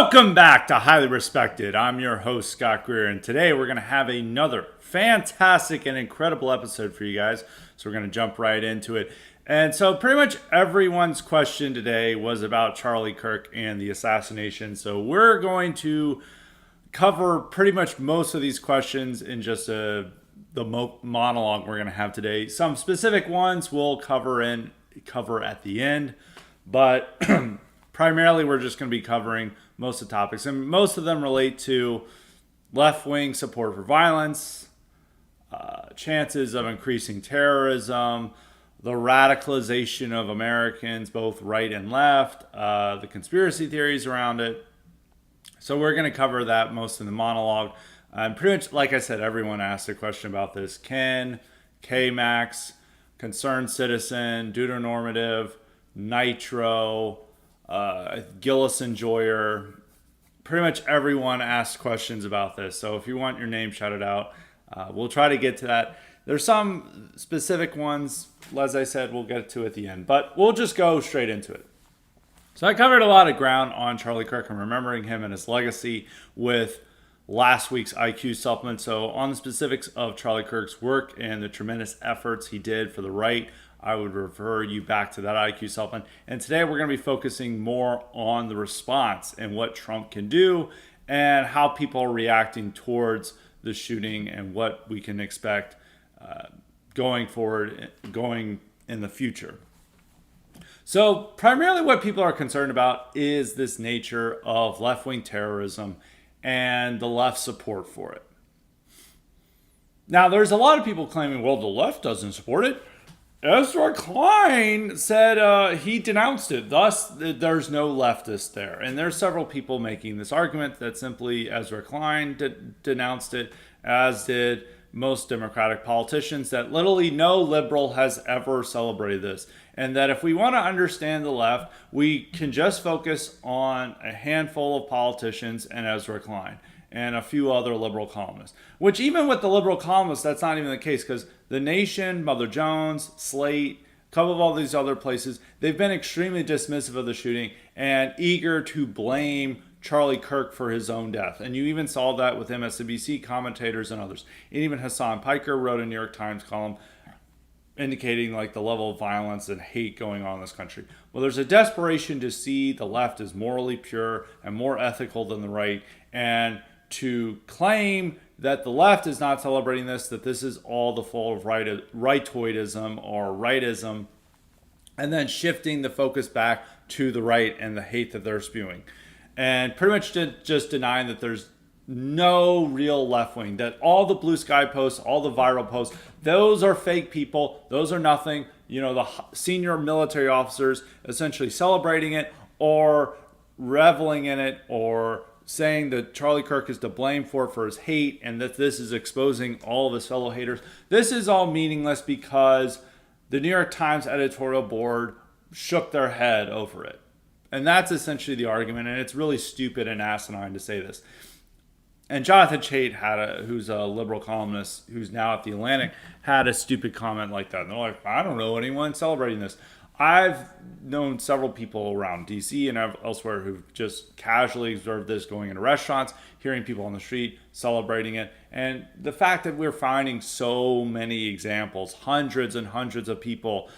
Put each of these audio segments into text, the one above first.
Welcome back to Highly Respected. I'm your host, Scott Greer, and today we're going to have another fantastic and incredible episode for you guys. So we're going to jump right into it. And so pretty much everyone's question today was about Charlie Kirk and the assassination. So we're going to cover pretty much most of these questions in just the monologue we're going to have today. Some specific ones we'll cover at the end, but primarily we're just going to be covering most of the topics, and most of them relate to left-wing support for violence, chances of increasing terrorism, the radicalization of Americans, both right and left, the conspiracy theories around it. So we're going to cover that most in the monologue. And pretty much, like I said, everyone asked a question about this. Ken, K-Max, Concerned Citizen, Deuteronormative, Nitro, Gillis Enjoyer, pretty much everyone asked questions about this. So if you want your name shouted out, we'll try to get to that. There's some specific ones, as I said, we'll get to at the end, but we'll just go straight into it. So I covered a lot of ground on Charlie Kirk and remembering him and his legacy with last week's IQ supplement. So on the specifics of Charlie Kirk's work and the tremendous efforts he did for the right, I would refer you back to that IQ supplement. And today we're going to be focusing more on the response and what Trump can do and how people are reacting towards the shooting and what we can expect going forward, going in the future. So primarily what people are concerned about is this nature of left-wing terrorism and the left support for it. Now, there's a lot of people claiming, well, the left doesn't support it. Ezra Klein said he denounced it. Thus, there's no leftist there. And there's several people making this argument that simply Ezra Klein denounced it, as did most Democratic politicians, that literally no liberal has ever celebrated this. And that if we want to understand the left, we can just focus on a handful of politicians and Ezra Klein and a few other liberal columnists. Which even with the liberal columnists, that's not even the case, because The Nation, Mother Jones, Slate, a couple of all these other places, they've been extremely dismissive of the shooting and eager to blame Charlie Kirk for his own death. And you even saw that with MSNBC commentators and others. And even Hassan Piker wrote a New York Times column indicating like the level of violence and hate going on in this country. Well, there's a desperation to see the left as morally pure and more ethical than the right, and to claim that the left is not celebrating this, that this is all the fault of rightoidism or rightism, and then shifting the focus back to the right and the hate that they're spewing. And pretty much just denying that there's no real left wing, that all the blue sky posts, all the viral posts, those are fake people. Those are nothing. You know, the senior military officers essentially celebrating it or reveling in it or saying that Charlie Kirk is to blame for his hate and that this is exposing all of his fellow haters. This is all meaningless because the New York Times editorial board shook their head over it. And that's essentially the argument, and it's really stupid and asinine to say this. And Jonathan Chait who's a liberal columnist who's now at The Atlantic, had a stupid comment like that. And they're like, I don't know anyone celebrating this. I've known several people around DC and elsewhere who've just casually observed this, going into restaurants, hearing people on the street celebrating it. And the fact that we're finding so many examples, hundreds and hundreds of people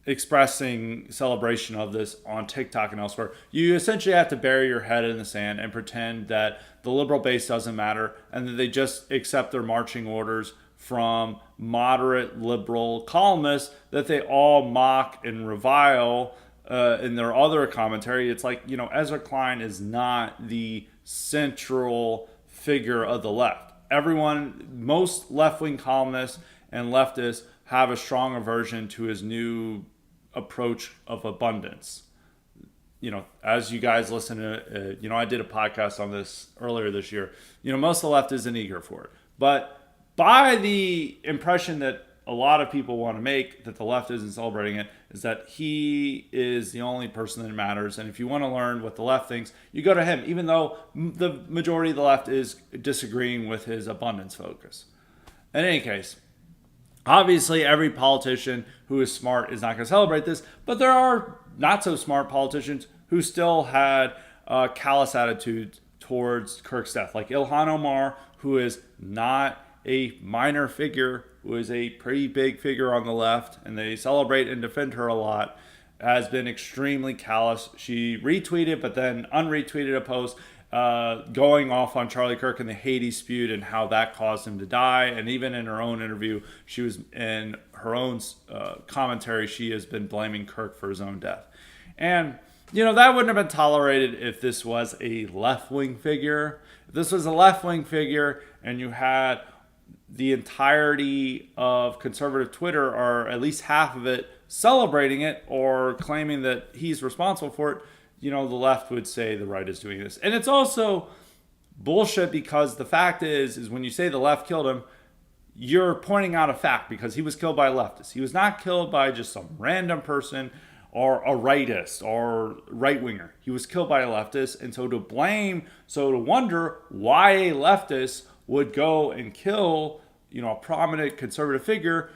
expressing celebration of this on TikTok and elsewhere, you essentially have to bury your head in the sand and pretend that the liberal base doesn't matter and that they just accept their marching orders from moderate liberal columnists that they all mock and revile in their other commentary. It's like, you know, Ezra Klein is not the central figure of the left. Most left-wing columnists and leftists have a strong aversion to his new approach of abundance. You know, as you guys listen to, I did a podcast on this earlier this year. You know, most of the left isn't eager for it. But by the impression that a lot of people want to make that the left isn't celebrating it, is that he is the only person that matters. And if you want to learn what the left thinks, you go to him, even though the majority of the left is disagreeing with his abundance focus. In any case, obviously every politician who is smart is not going to celebrate this, but there are not so smart politicians who still had callous attitude towards Kirk's death. Like Ilhan Omar, who is not a minor figure, who is a pretty big figure on the left, and they celebrate and defend her a lot, has been extremely callous. She retweeted, but then unretweeted a post going off on Charlie Kirk and the hate he spewed and how that caused him to die. And even in her own interview, she was in her own commentary, she has been blaming Kirk for his own death. And, that wouldn't have been tolerated if this was a left-wing figure. If this was a left-wing figure and you had the entirety of conservative Twitter, or at least half of it, celebrating it or claiming that he's responsible for it, the left would say the right is doing this. And it's also bullshit, because the fact is when you say the left killed him, you're pointing out a fact, because he was killed by leftists. He was not killed by just some random person or a rightist or right-winger. He was killed by a leftist. And so to wonder why a leftist would go and kill, a prominent conservative figure,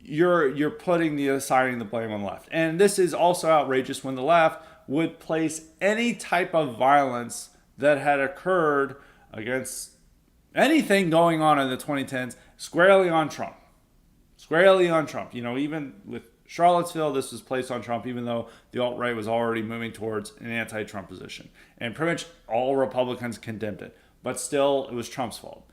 you're assigning the blame on the left. And this is also outrageous when the left would place any type of violence that had occurred against anything going on in the 2010s squarely on Trump. Even with Charlottesville, this was placed on Trump, even though the alt-right was already moving towards an anti-Trump position. And pretty much all Republicans condemned it. But still, it was Trump's fault.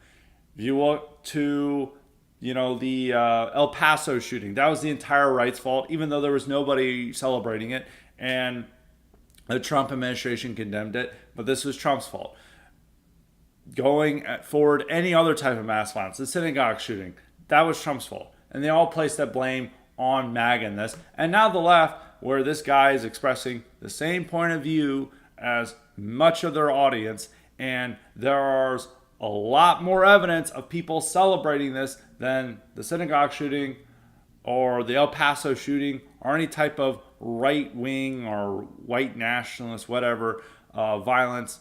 If you look to, the El Paso shooting, that was the entire right's fault, even though there was nobody celebrating it. And the Trump administration condemned it. But this was Trump's fault. Going forward, any other type of mass violence, the synagogue shooting, that was Trump's fault. And they all placed that blame on MAGA in this. And now the left, where this guy is expressing the same point of view as much of their audience, and there's a lot more evidence of people celebrating this than the synagogue shooting or the El Paso shooting or any type of right-wing or white nationalist, whatever, violence.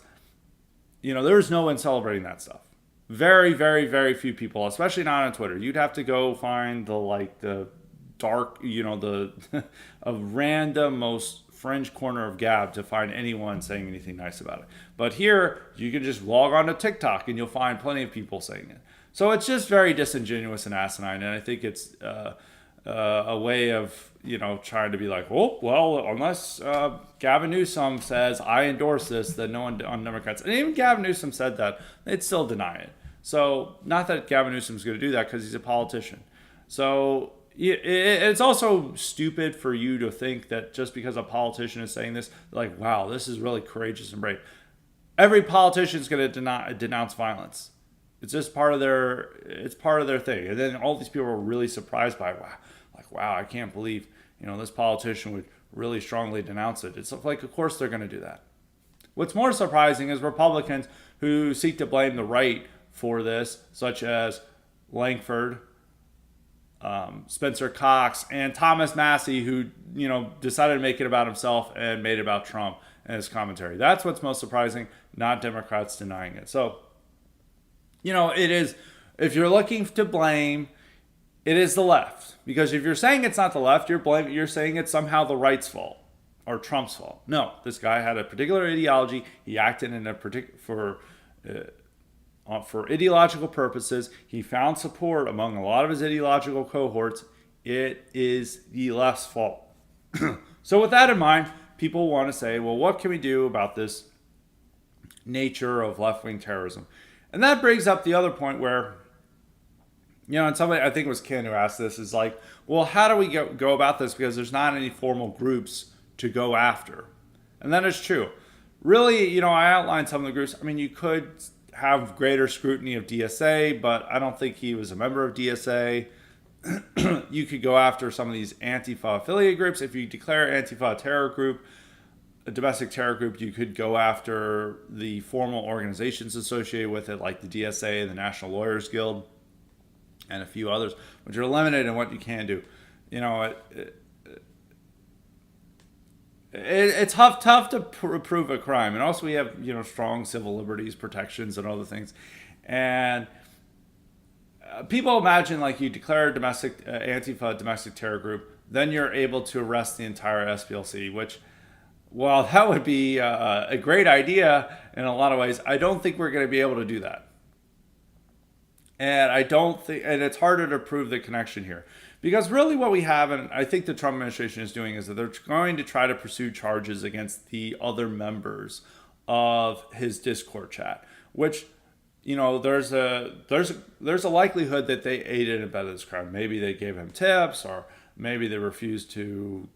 There's no one celebrating that stuff. Very, very, very few people, especially not on Twitter. You'd have to go find the dark, a random, most fringe corner of Gab to find anyone saying anything nice about it. But here, you can just log on to TikTok and you'll find plenty of people saying it. So it's just very disingenuous and asinine, and I think it's a way of, trying to be like, oh, well, unless Gavin Newsom says, I endorse this, then no one on Democrats. And even Gavin Newsom said that, they'd still deny it. So not that Gavin Newsom's going to do that, because he's a politician. So it's also stupid for you to think that just because a politician is saying this, like, wow, this is really courageous and brave. Every politician is going to denounce violence. It's just part of their thing. And then all these people are really surprised by, wow, I can't believe, this politician would really strongly denounce it. It's like, of course they're going to do that. What's more surprising is Republicans who seek to blame the right for this, such as Langford, Spencer Cox, and Thomas Massey, who decided to make it about himself and made it about Trump in his commentary. That's what's most surprising, not Democrats denying it. So, it is, if you're looking to blame, it is the left. Because if you're saying it's not the left, you're saying it's somehow the right's fault or Trump's fault. No, this guy had a particular ideology. He acted in a for ideological purposes. He found support among a lot of his ideological cohorts. It is the left's fault. So with that in mind, people want to say, well, what can we do about this nature of left-wing terrorism? And that brings up the other point where, and somebody, I think it was Ken who asked this, is like, well, how do we go about this? Because there's not any formal groups to go after. And that is true. Really, I outlined some of the groups. I mean, you could have greater scrutiny of DSA, but I don't think he was a member of DSA. You could go after some of these Antifa affiliate groups. If you declare Antifa a terror group, a domestic terror group, you could go after the formal organizations associated with it, like the DSA, the National Lawyers Guild, and a few others, which are limited in what you can do. It's tough to prove a crime. And also we have, strong civil liberties protections and other things. And people imagine like you declare a Antifa domestic terror group, then you're able to arrest the entire SPLC, which while that would be a great idea in a lot of ways, I don't think we're going to be able to do that. And I don't think, and it's harder to prove the connection here. Because really what we have, and I think the Trump administration is doing, is that they're going to try to pursue charges against the other members of his Discord chat, which, there's a likelihood that they aided and abetted this crime. Maybe they gave him tips, or maybe they refused to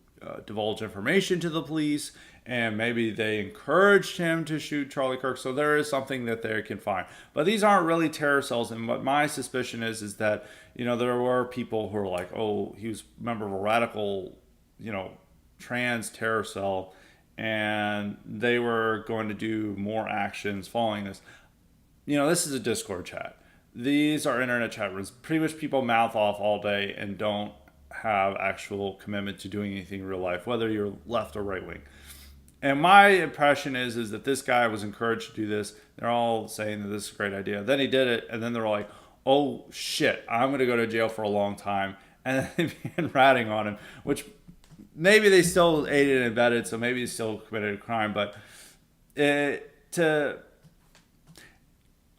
divulge information to the police, and maybe they encouraged him to shoot Charlie Kirk. So there is something that they can find. But these aren't really terror cells. And what my suspicion is that, there were people who are like, oh, he was a member of a radical, trans terror cell, and they were going to do more actions following this. This is a Discord chat. These are internet chat rooms. Pretty much people mouth off all day and don't have actual commitment to doing anything in real life, whether you're left or right wing. And my impression is that this guy was encouraged to do this. They're all saying that this is a great idea. Then he did it, and then they're like, oh shit, I'm going to go to jail for a long time. And they began ratting on him, which maybe they still aided and abetted, so maybe he still committed a crime. But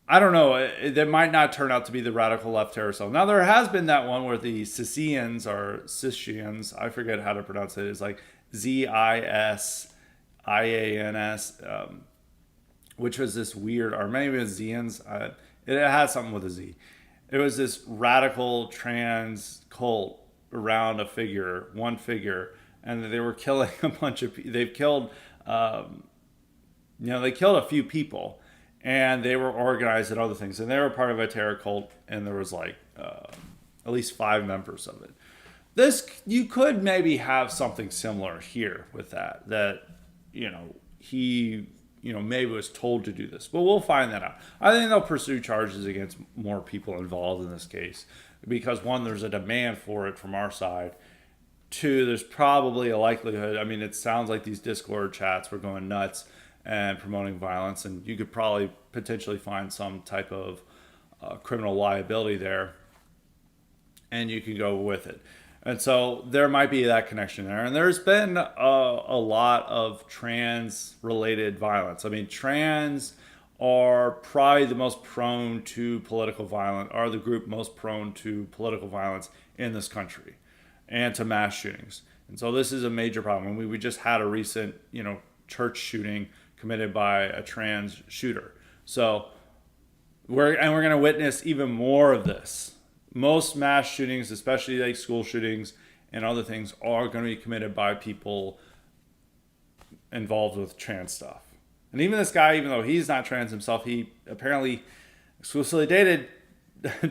I don't know. That might not turn out to be the radical left terror cell. Now, there has been that one where the Sicians, I forget how to pronounce it. It's like Ziians, which was this weird, or maybe it was Zians. It had something with a Z. It was this radical trans cult around one figure, and they were killing a bunch of people. They've killed, they killed a few people. And they were organized and other things. And they were part of a terror cult. And there was like at least 5 members of it. You could maybe have something similar here with that. That, he, maybe was told to do this. But we'll find that out. I think they'll pursue charges against more people involved in this case. Because 1, there's a demand for it from our side. 2, there's probably a likelihood. I mean, it sounds like these Discord chats were going nuts and promoting violence, and you could probably potentially find some type of criminal liability there, and you can go with it. And so there might be that connection there. And there's been a lot of trans-related violence. I mean, trans are probably the most prone to political violence, are the group most prone to political violence in this country and to mass shootings. And so this is a major problem. We just had a recent, church shooting committed by a trans shooter. So we're going to witness even more of this. Most mass shootings, especially like school shootings and other things, are going to be committed by people involved with trans stuff. And even this guy, even though he's not trans himself, he apparently exclusively dated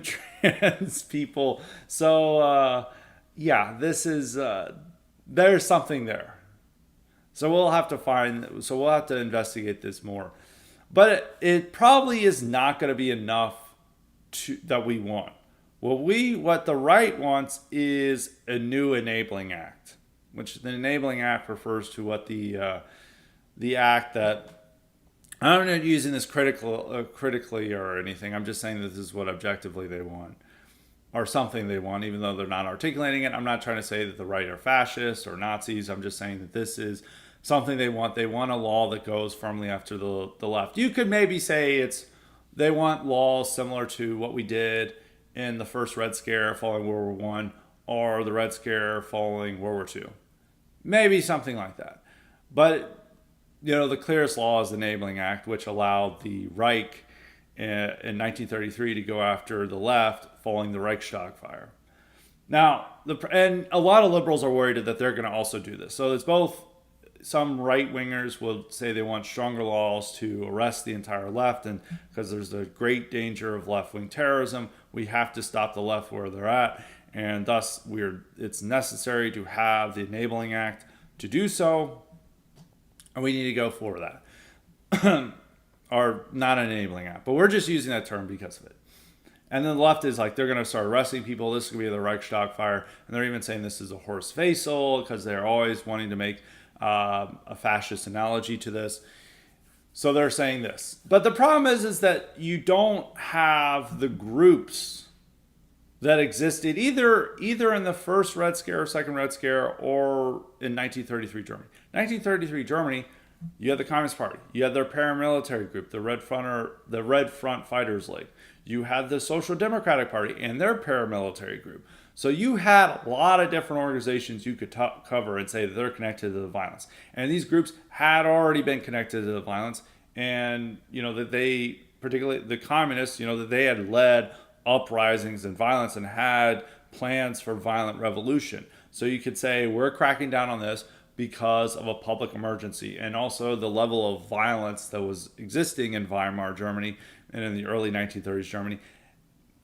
trans people. So this is there's something there. So we'll have to investigate this more. But it probably is not going to be enough that we want. What the right wants is a new enabling act, which the enabling act refers to what the act that, I'm not using this critically or anything. I'm just saying that this is what objectively they want, or something they want, even though they're not articulating it. I'm not trying to say that the right are fascists or Nazis. I'm just saying that this is something they want. They want a law that goes firmly after the left. You could maybe say they want laws similar to what we did in the first Red Scare following World War I, or the Red Scare following World War II. Maybe something like that. But, the clearest law is the Enabling Act, which allowed the Reich in 1933 to go after the left following the Reichstag fire. Now, and a lot of liberals are worried that they're going to also do this. So it's both. Some right-wingers will say they want stronger laws to arrest the entire left, and because there's a great danger of left-wing terrorism, we have to stop the left where they're at, and thus it's necessary to have the Enabling Act to do so, and we need to go for that. Or not an Enabling Act, but we're just using that term because of it. And then the left is like, they're going to start arresting people. This is going to be the Reichstag fire, and they're even saying this is a Horst Wessel, because they're always wanting to make a fascist analogy to this. So they're saying this. But the problem is that you don't have the groups that existed either in the first Red Scare or second Red Scare or in 1933 Germany. 1933 Germany, you had the Communist Party, you had their paramilitary group, the Red Front Fighters League. You had the Social Democratic Party and their paramilitary group. So you had a lot of different organizations you could cover and say that they're connected to the violence. And these groups had already been connected to the violence, and that they, particularly the communists, that they had led uprisings and violence and had plans for violent revolution. So you could say we're cracking down on this because of a public emergency, and also the level of violence that was existing in Weimar Germany and in the early 1930s Germany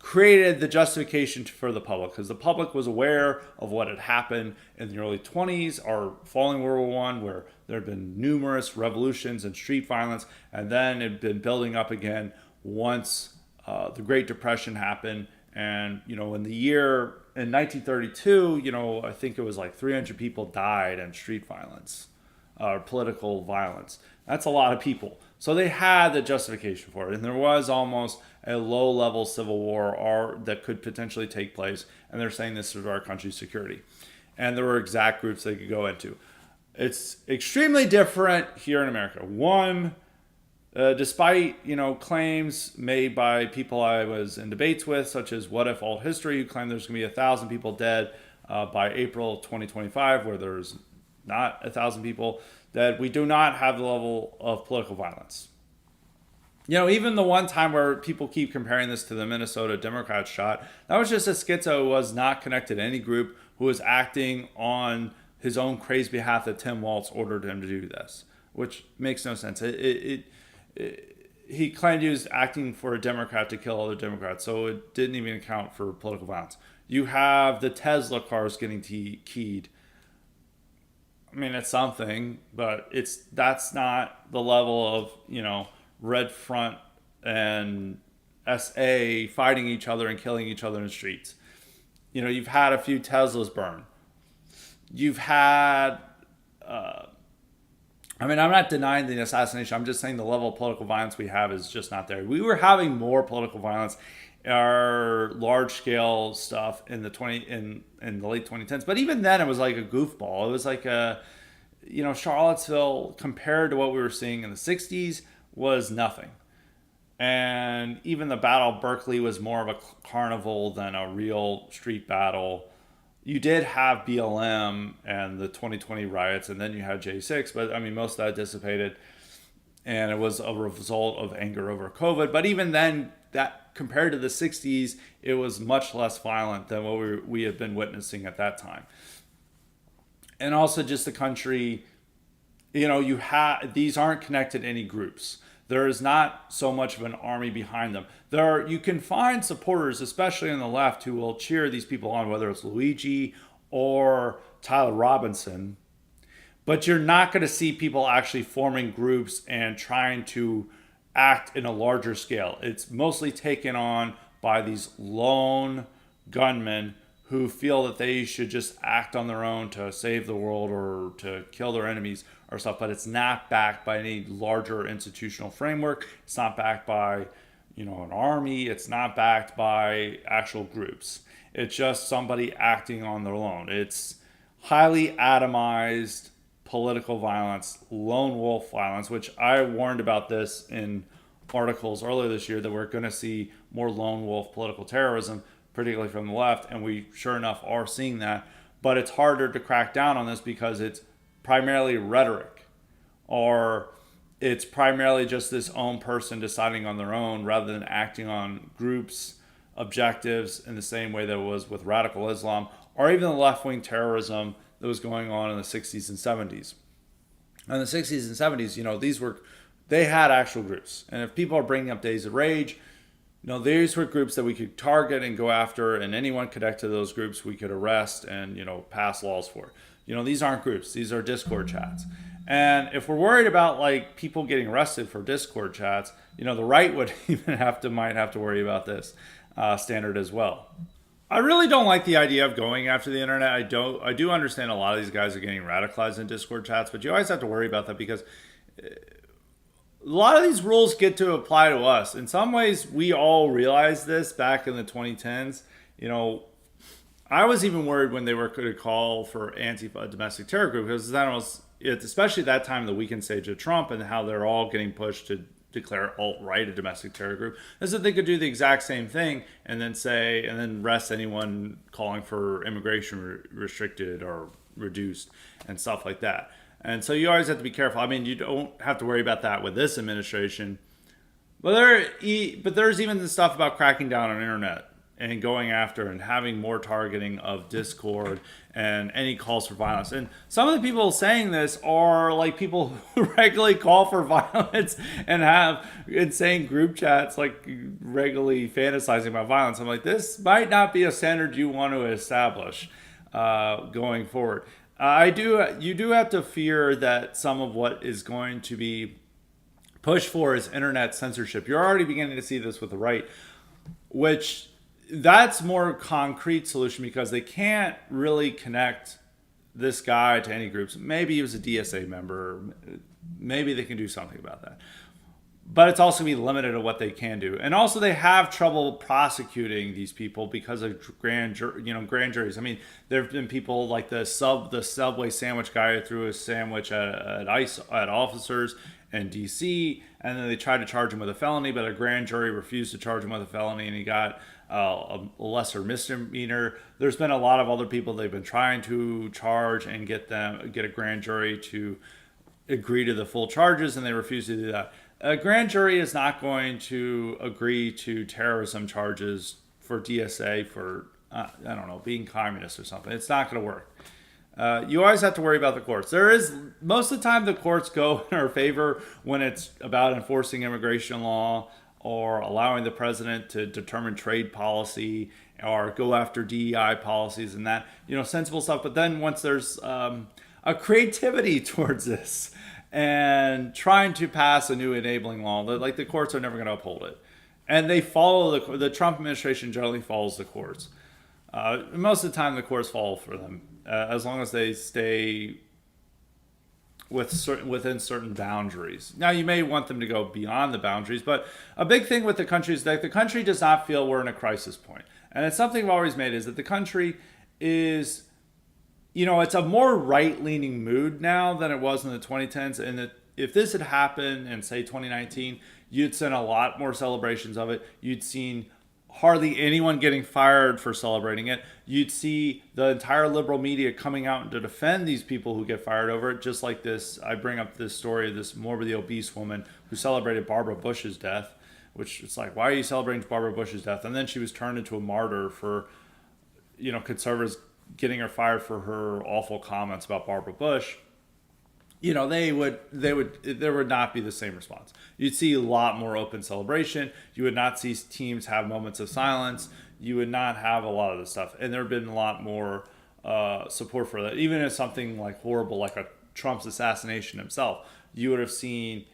created the justification for the public, because the public was aware of what had happened in the early 20s or following World War I, where there had been numerous revolutions and street violence, and then it had been building up again once the Great Depression happened. And in the year in 1932, I think it was like 300 people died in street violence or political violence. That's a lot of people. So they had the justification for it, and there was almost a low-level civil war that could potentially take place, and they're saying this is our country's security. And there were exact groups they could go into. It's extremely different here in America. One, despite claims made by people I was in debates with, such as What If Alt History, who claim there's going to be 1,000 people dead by April 2025, where there's not 1,000 people, that we do not have the level of political violence. Even the one time where people keep comparing this to the Minnesota Democrats shot, that was just a schizo who was not connected to any group, who was acting on his own crazy behalf that Tim Walz ordered him to do this, which makes no sense. He claimed he was acting for a Democrat to kill other Democrats, so it didn't even account for political violence. You have the Tesla cars getting keyed. I mean, it's something, but that's not the level of, Red Front and SA fighting each other and killing each other in the streets. You've had a few Teslas burn. You've had, I'm not denying the assassination. I'm just saying the level of political violence we have is just not there. We were having more political violence, our large-scale stuff in the late 2010s. But even then, it was like a goofball. It was like Charlottesville, compared to what we were seeing in the 60s, was nothing. And even the Battle of Berkeley was more of a carnival than a real street battle. You did have BLM and the 2020 riots, and then you had J6, but most of that dissipated, and it was a result of anger over COVID. But even then, that compared to the 60s, it was much less violent than what we had been witnessing at that time. And also just the country, these aren't connected to any groups. There is not so much of an army behind them. You can find supporters, especially on the left, who will cheer these people on, whether it's Luigi or Tyler Robinson. But you're not going to see people actually forming groups and trying to act in a larger scale. It's mostly taken on by these lone gunmen who feel that they should just act on their own to save the world or to kill their enemies or stuff, but it's not backed by any larger institutional framework. It's not backed by, an army. It's not backed by actual groups. It's just somebody acting on their own. It's highly atomized political violence, lone wolf violence, which I warned about this in articles earlier this year, that we're going to see more lone wolf political terrorism, particularly from the left, and we sure enough are seeing that. But it's harder to crack down on this because it's primarily rhetoric, or it's primarily just this own person deciding on their own rather than acting on groups' objectives in the same way that it was with radical Islam or even the left-wing terrorism that was going on in the 60s and 70s. In the 60s and 70s, they had actual groups. And if people are bringing up Days of Rage, these were groups that we could target and go after, and anyone connected to those groups we could arrest and, pass laws for. These aren't groups. These are Discord chats. And if we're worried about people getting arrested for Discord chats, the right would even might have to worry about this standard as well. I really don't like the idea of going after the internet. I do understand a lot of these guys are getting radicalized in Discord chats, but you always have to worry about that because a lot of these rules get to apply to us. In some ways, we all realized this back in the 2010s You know, I was even worried when they were going to call for Antifa, a domestic terror group, because that was, especially that time, the weekend stage of Trump, and how they're all getting pushed to declare alt-right a domestic terror group, is that they could do the exact same thing and then arrest anyone calling for immigration restricted or reduced and stuff like that. And so you always have to be careful. I mean, you don't have to worry about that with this administration, but there's even the stuff about cracking down on internet and going after and having more targeting of Discord and any calls for violence. And some of the people saying this are like people who regularly call for violence and have insane group chats, like regularly fantasizing about violence. I'm like, this might not be a standard you want to establish going forward. You do have to fear that some of what is going to be pushed for is internet censorship. You're already beginning to see this with the right, which that's more concrete solution because they can't really connect this guy to any groups. Maybe he was a DSA member. Maybe they can do something about that. But it's also going to be limited to what they can do. And also they have trouble prosecuting these people because of grand juries. I mean, there have been people like the Subway sandwich guy who threw a sandwich at officers in DC, and then they tried to charge him with a felony, but a grand jury refused to charge him with a felony, and he got a lesser misdemeanor. There's been a lot of other people they've been trying to charge and get a grand jury to agree to the full charges, and they refuse to do that. A grand jury is not going to agree to terrorism charges for DSA for I don't know, being communist or something. It's not going to work. You always have to worry about the courts. Most of the time the courts go in our favor when it's about enforcing immigration law or allowing the president to determine trade policy or go after DEI policies and that, sensible stuff. But then once there's a creativity towards this and trying to pass a new enabling law, like the courts are never going to uphold it. And they follow the Trump administration generally follows the courts. Most of the time the courts fall for them as long as they stay within certain boundaries. Now, you may want them to go beyond the boundaries, but a big thing with the country is that the country does not feel we're in a crisis point. And it's something I've always made is that the country is, it's a more right-leaning mood now than it was in the 2010s. And that if this had happened in, say, 2019, you'd seen a lot more celebrations of it. You'd seen hardly anyone getting fired for celebrating it. You'd see the entire liberal media coming out to defend these people who get fired over it. Just like this, I bring up this story of this morbidly obese woman who celebrated Barbara Bush's death, which it's like, why are you celebrating Barbara Bush's death? And then she was turned into a martyr for, conservatives getting her fired for her awful comments about Barbara Bush. There would not be the same response. You'd see a lot more open celebration. You would not see teams have moments of silence. You would not have a lot of this stuff. And there have been a lot more support for that. Even if something like horrible, like a Trump's assassination himself, you would have seen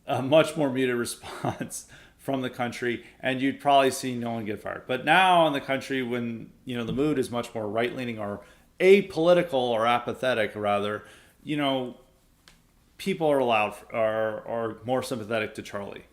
a much more muted response from the country, and you'd probably see no one get fired. But now in the country, when the mood is much more right-leaning or apolitical or apathetic, rather, people are more sympathetic to Charlie.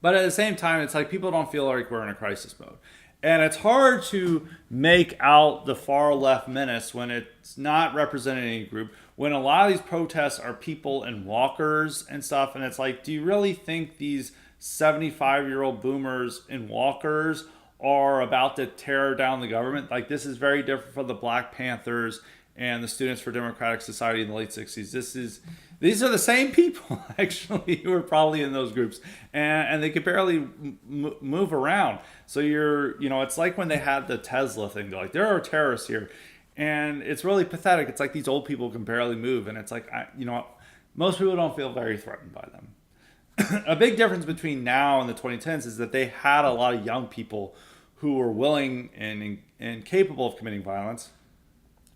But at the same time, it's like people don't feel like we're in a crisis mode. And it's hard to make out the far left menace when it's not representing any group, when a lot of these protests are people in walkers and stuff. And it's like, do you really think these 75-year-old boomers in walkers are about to tear down the government? Like, this is very different from the Black Panthers and the Students for Democratic Society in the late 60s. These are the same people, actually, who are probably in those groups. And they could barely move around. So it's like when they had the Tesla thing. They're like, there are terrorists here. And it's really pathetic. It's like these old people can barely move. And it's like, most people don't feel very threatened by them. A big difference between now and the 2010s is that they had a lot of young people who were willing and capable of committing violence.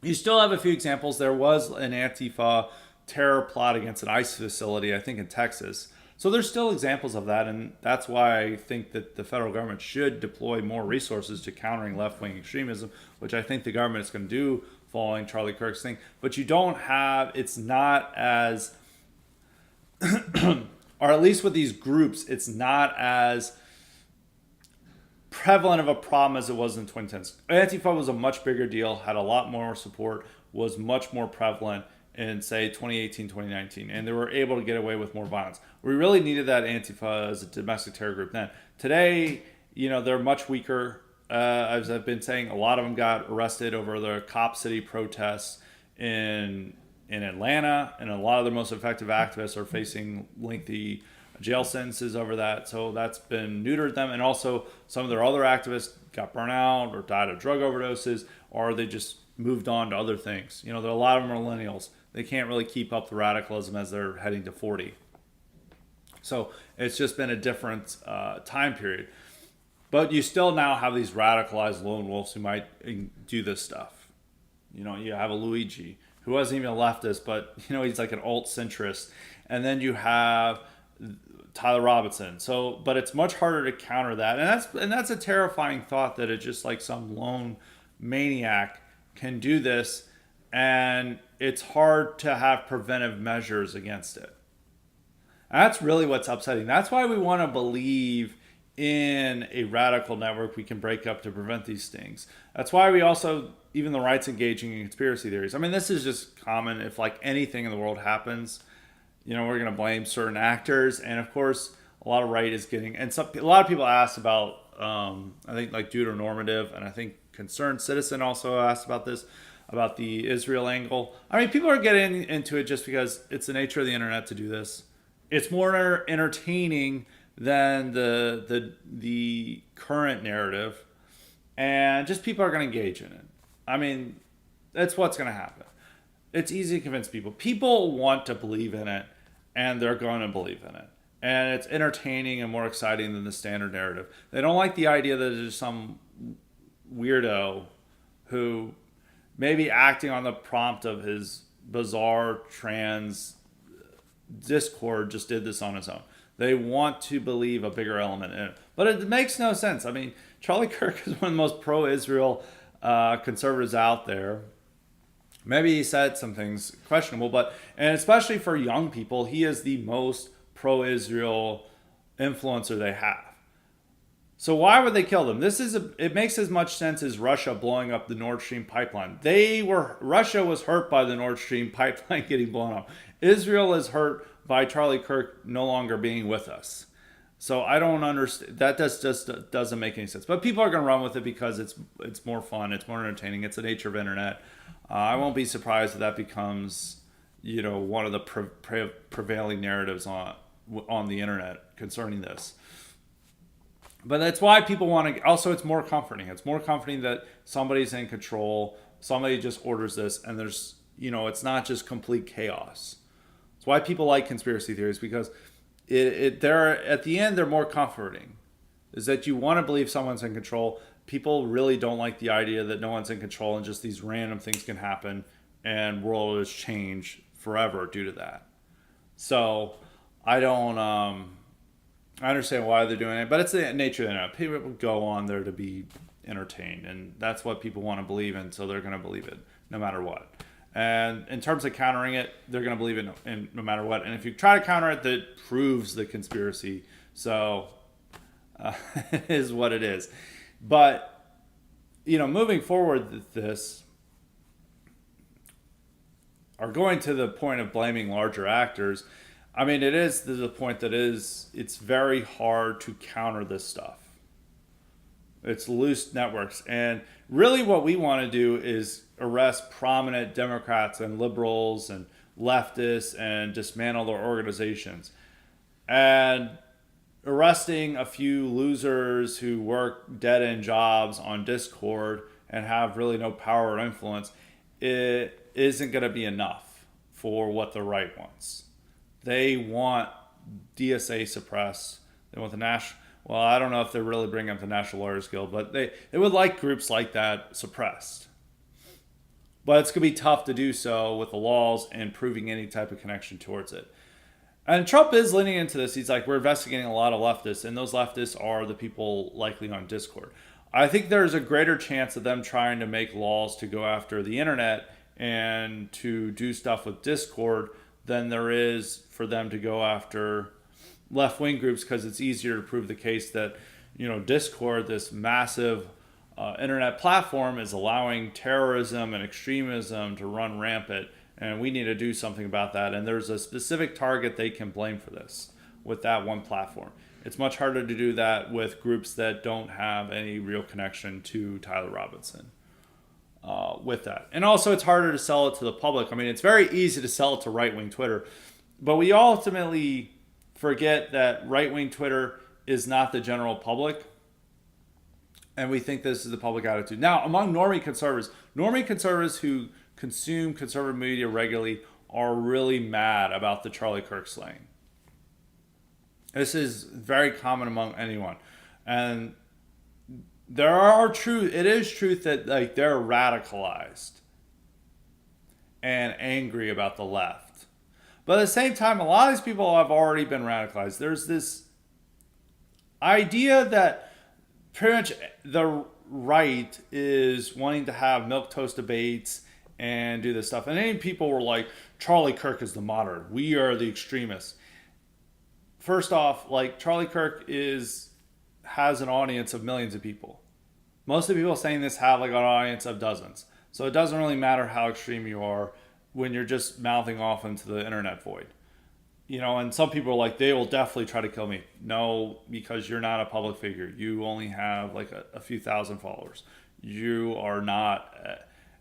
You still have a few examples. There was an Antifa terror plot against an ICE facility, I think in Texas. So there's still examples of that, and that's why I think that the federal government should deploy more resources to countering left-wing extremism, which I think the government is going to do following Charlie Kirk's thing. But it's not as, or at least with these groups, it's not as prevalent of a problem as it was in the 2010s. Antifa was a much bigger deal, had a lot more support, was much more prevalent in, say, 2018, 2019, and they were able to get away with more violence. We really needed that Antifa as a domestic terror group then. Today, they're much weaker. As I've been saying, a lot of them got arrested over the Cop City protests in Atlanta, and a lot of the most effective activists are facing lengthy jail sentences over that. So that's been neutered them, and also some of their other activists got burnt out or died of drug overdoses, or they just moved on to other things. There are a lot of millennials. They can't really keep up the radicalism as they're heading to 40. So it's just been a different time period. But you still now have these radicalized lone wolves who might do this stuff. You have a Luigi who wasn't even a leftist, but he's like an alt-centrist. And then you have Tyler Robinson. So, but it's much harder to counter that. And that's a terrifying thought, that it's just like some lone maniac can do this, and it's hard to have preventive measures against it. And that's really what's upsetting. That's why we want to believe in a radical network we can break up to prevent these things. That's why we also, even the right's engaging in conspiracy theories. I mean, this is just common. If like anything in the world happens, we're going to blame certain actors. And of course, a lot of right is getting, and a lot of people ask about, I think like Deuteronormative, and I think Concerned Citizen also asked about this, about the Israel angle. I mean, people are getting into it just because it's the nature of the internet to do this. It's more entertaining than the current narrative, and just people are going to engage in it. I mean, that's what's going to happen. It's easy to convince people. People want to believe in it, and they're going to believe in it. And it's entertaining and more exciting than the standard narrative. They don't like the idea that there's some weirdo who maybe acting on the prompt of his bizarre trans Discord just did this on his own. They want to believe a bigger element in it. But it makes no sense. I mean, Charlie Kirk is one of the most pro-Israel conservatives out there. Maybe he said some things questionable, and especially for young people, he is the most pro-Israel influencer they have. So why would they kill them? It makes as much sense as Russia blowing up the Nord Stream pipeline. Russia was hurt by the Nord Stream pipeline getting blown up. Israel is hurt by Charlie Kirk no longer being with us. So I don't understand. That just doesn't make any sense. But people are going to run with it because it's more fun. It's more entertaining. It's the nature of internet. I won't be surprised if that becomes, one of the prevailing narratives on the internet concerning this. But that's why people want to. Also, it's more comforting. It's more comforting that somebody's in control. Somebody just orders this, and there's, it's not just complete chaos. It's why people like conspiracy theories, because they're at the end they're more comforting. Is that you want to believe someone's in control. People really don't like the idea that no one's in control and just these random things can happen and world is changed forever due to that. So I don't. I understand why they're doing it, but it's the nature of the internet. People go on there to be entertained, and that's what people want to believe in, so they're going to believe it no matter what. And in terms of countering it, they're going to believe it no matter what. And if you try to counter it, that proves the conspiracy. So it is what it is. But, moving forward with this, or going to the point of blaming larger actors, I mean, it is to the point that it's very hard to counter this stuff. It's loose networks. And really what we want to do is arrest prominent Democrats and liberals and leftists and dismantle their organizations. And arresting a few losers who work dead-end jobs on Discord and have really no power or influence, it isn't going to be enough for what the right wants. They want DSA suppressed. They want the national. Well, I don't know if they're really bringing up the National Lawyers Guild, but they would like groups like that suppressed. But it's going to be tough to do so with the laws and proving any type of connection towards it. And Trump is leaning into this. He's like, we're investigating a lot of leftists, and those leftists are the people likely on Discord. I think there's a greater chance of them trying to make laws to go after the internet and to do stuff with Discord than there is for them to go after left-wing groups, because it's easier to prove the case that, Discord, this massive internet platform, is allowing terrorism and extremism to run rampant, and we need to do something about that. And there's a specific target they can blame for this with that one platform. It's much harder to do that with groups that don't have any real connection to Tyler Robinson. With that. And also, it's harder to sell it to the public. I mean, it's very easy to sell it to right-wing Twitter, but we ultimately forget that right-wing Twitter is not the general public, and we think this is the public attitude. Now, among normie conservatives who consume conservative media regularly are really mad about the Charlie Kirk slaying. This is very common among anyone. And it is truth that they're radicalized and angry about the left. But at the same time, a lot of these people have already been radicalized. There's this idea that pretty much the right is wanting to have milquetoast debates and do this stuff. And then people were like, Charlie Kirk is the moderate. We are the extremists. First off, Charlie Kirk has an audience of millions of people. Most of the people saying this have an audience of dozens. So it doesn't really matter how extreme you are when you're just mouthing off into the internet void. And some people are like, they will definitely try to kill me. No, because you're not a public figure. You only have a few thousand followers. You are not,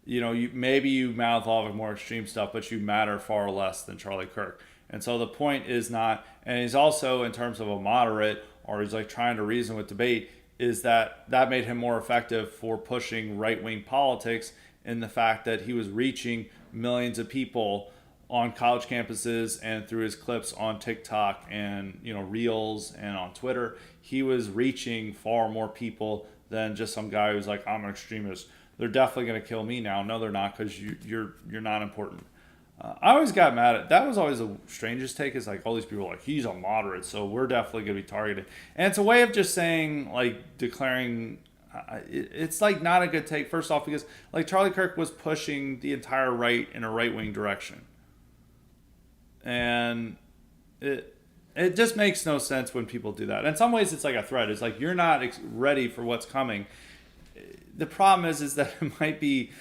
maybe you mouth off more extreme stuff, but you matter far less than Charlie Kirk. And so the point is not, and he's also, in terms of a moderate, or he's trying to reason with debate, is that made him more effective for pushing right-wing politics, in the fact that he was reaching millions of people on college campuses and through his clips on TikTok and Reels and on Twitter. He was reaching far more people than just some guy who's like, I'm an extremist. They're definitely going to kill me now. No, they're not, because you're not important. I always got mad at that. Was always the strangest take, is all these people are like, he's a moderate, so we're definitely going to be targeted. And it's a way of just saying, declaring, it's not a good take, first off, because Charlie Kirk was pushing the entire right in a right-wing direction. And it just makes no sense when people do that. In some ways, it's like a threat. It's like, you're not ready for what's coming. The problem is that it might be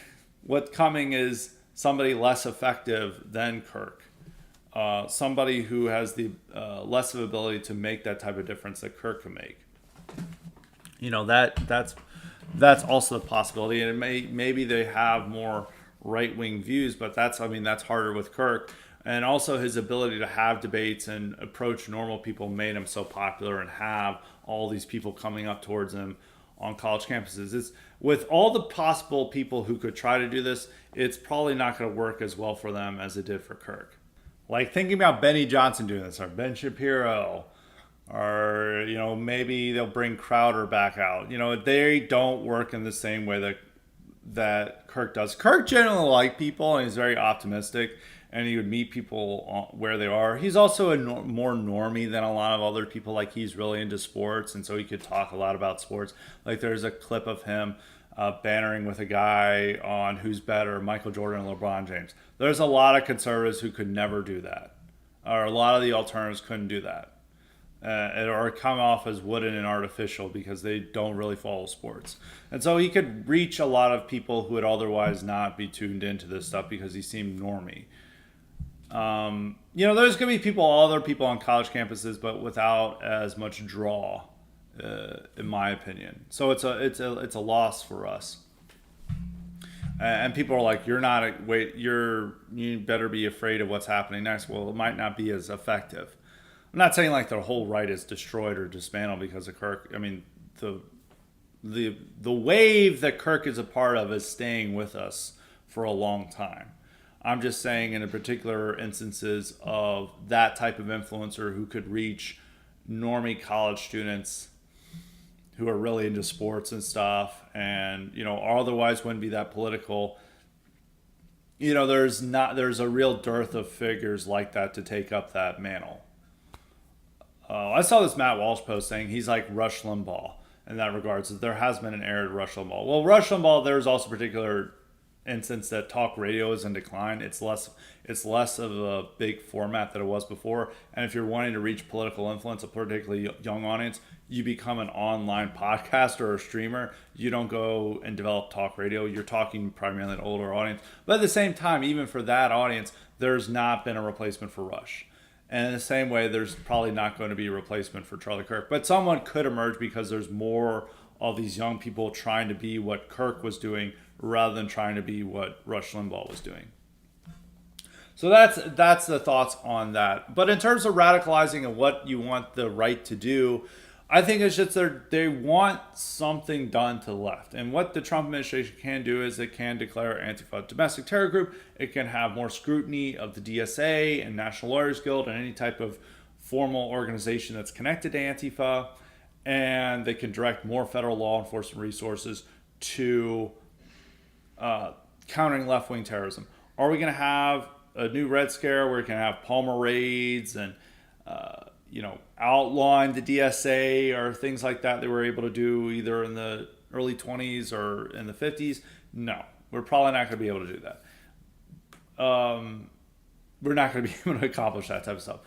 what's coming is somebody less effective than Kirk. Somebody who has the less of ability to make that type of difference that Kirk can make. That's also a possibility. And maybe they have more right-wing views, but that's harder with Kirk. And also, his ability to have debates and approach normal people made him so popular, and have all these people coming up towards him on college campuses. With all the possible people who could try to do this, it's probably not going to work as well for them as it did for Kirk. Thinking about Benny Johnson doing this, or Ben Shapiro, or maybe they'll bring Crowder back out. They don't work in the same way that Kirk does. Kirk generally likes people, and he's very optimistic, and he would meet people where they are. He's also more normie than a lot of other people. He's really into sports, and so he could talk a lot about sports. There's a clip of him bantering with a guy on who's better, Michael Jordan or LeBron James. There's a lot of conservatives who could never do that, or a lot of the alternatives couldn't do that, or come off as wooden and artificial because they don't really follow sports. And so he could reach a lot of people who would otherwise not be tuned into this stuff because he seemed normie. There's going to be other people on college campuses, but without as much draw, in my opinion. So it's a loss for us. And people are like, you better be afraid of what's happening next. Well, it might not be as effective. I'm not saying the whole right is destroyed or dismantled because of Kirk. The wave that Kirk is a part of is staying with us for a long time. I'm just saying, in particular instances of that type of influencer who could reach normie college students who are really into sports and stuff, and otherwise wouldn't be that political. There's a real dearth of figures like that to take up that mantle. I saw this Matt Walsh post saying he's like Rush Limbaugh in that regards. That there has been an era to Rush Limbaugh. Well, Rush Limbaugh, there's also particular instance that talk radio is in decline. It's less of a big format that it was before. And if you're wanting to reach political influence, a particularly young audience, you become an online podcaster or a streamer. You don't go and develop talk radio. You're talking primarily to an older audience. But at the same time, even for that audience, there's not been a replacement for Rush. And in the same way, there's probably not going to be a replacement for Charlie Kirk. But someone could emerge because there's more of these young people trying to be what Kirk was doing rather than trying to be what Rush Limbaugh was doing. So that's the thoughts on that. But in terms of radicalizing and what you want the right to do, I think it's just they want something done to the left. And what the Trump administration can do is it can declare Antifa a domestic terror group. It can have more scrutiny of the DSA and National Lawyers Guild and any type of formal organization that's connected to Antifa. And they can direct more federal law enforcement resources to countering left-wing terrorism. Are we going to have a new Red Scare where we can have Palmer raids and outlawing the DSA or things like that they were able to do either in the early 20s or in the 50s? No, we're probably not going to be able to do that. We're not going to be able to accomplish that type of stuff.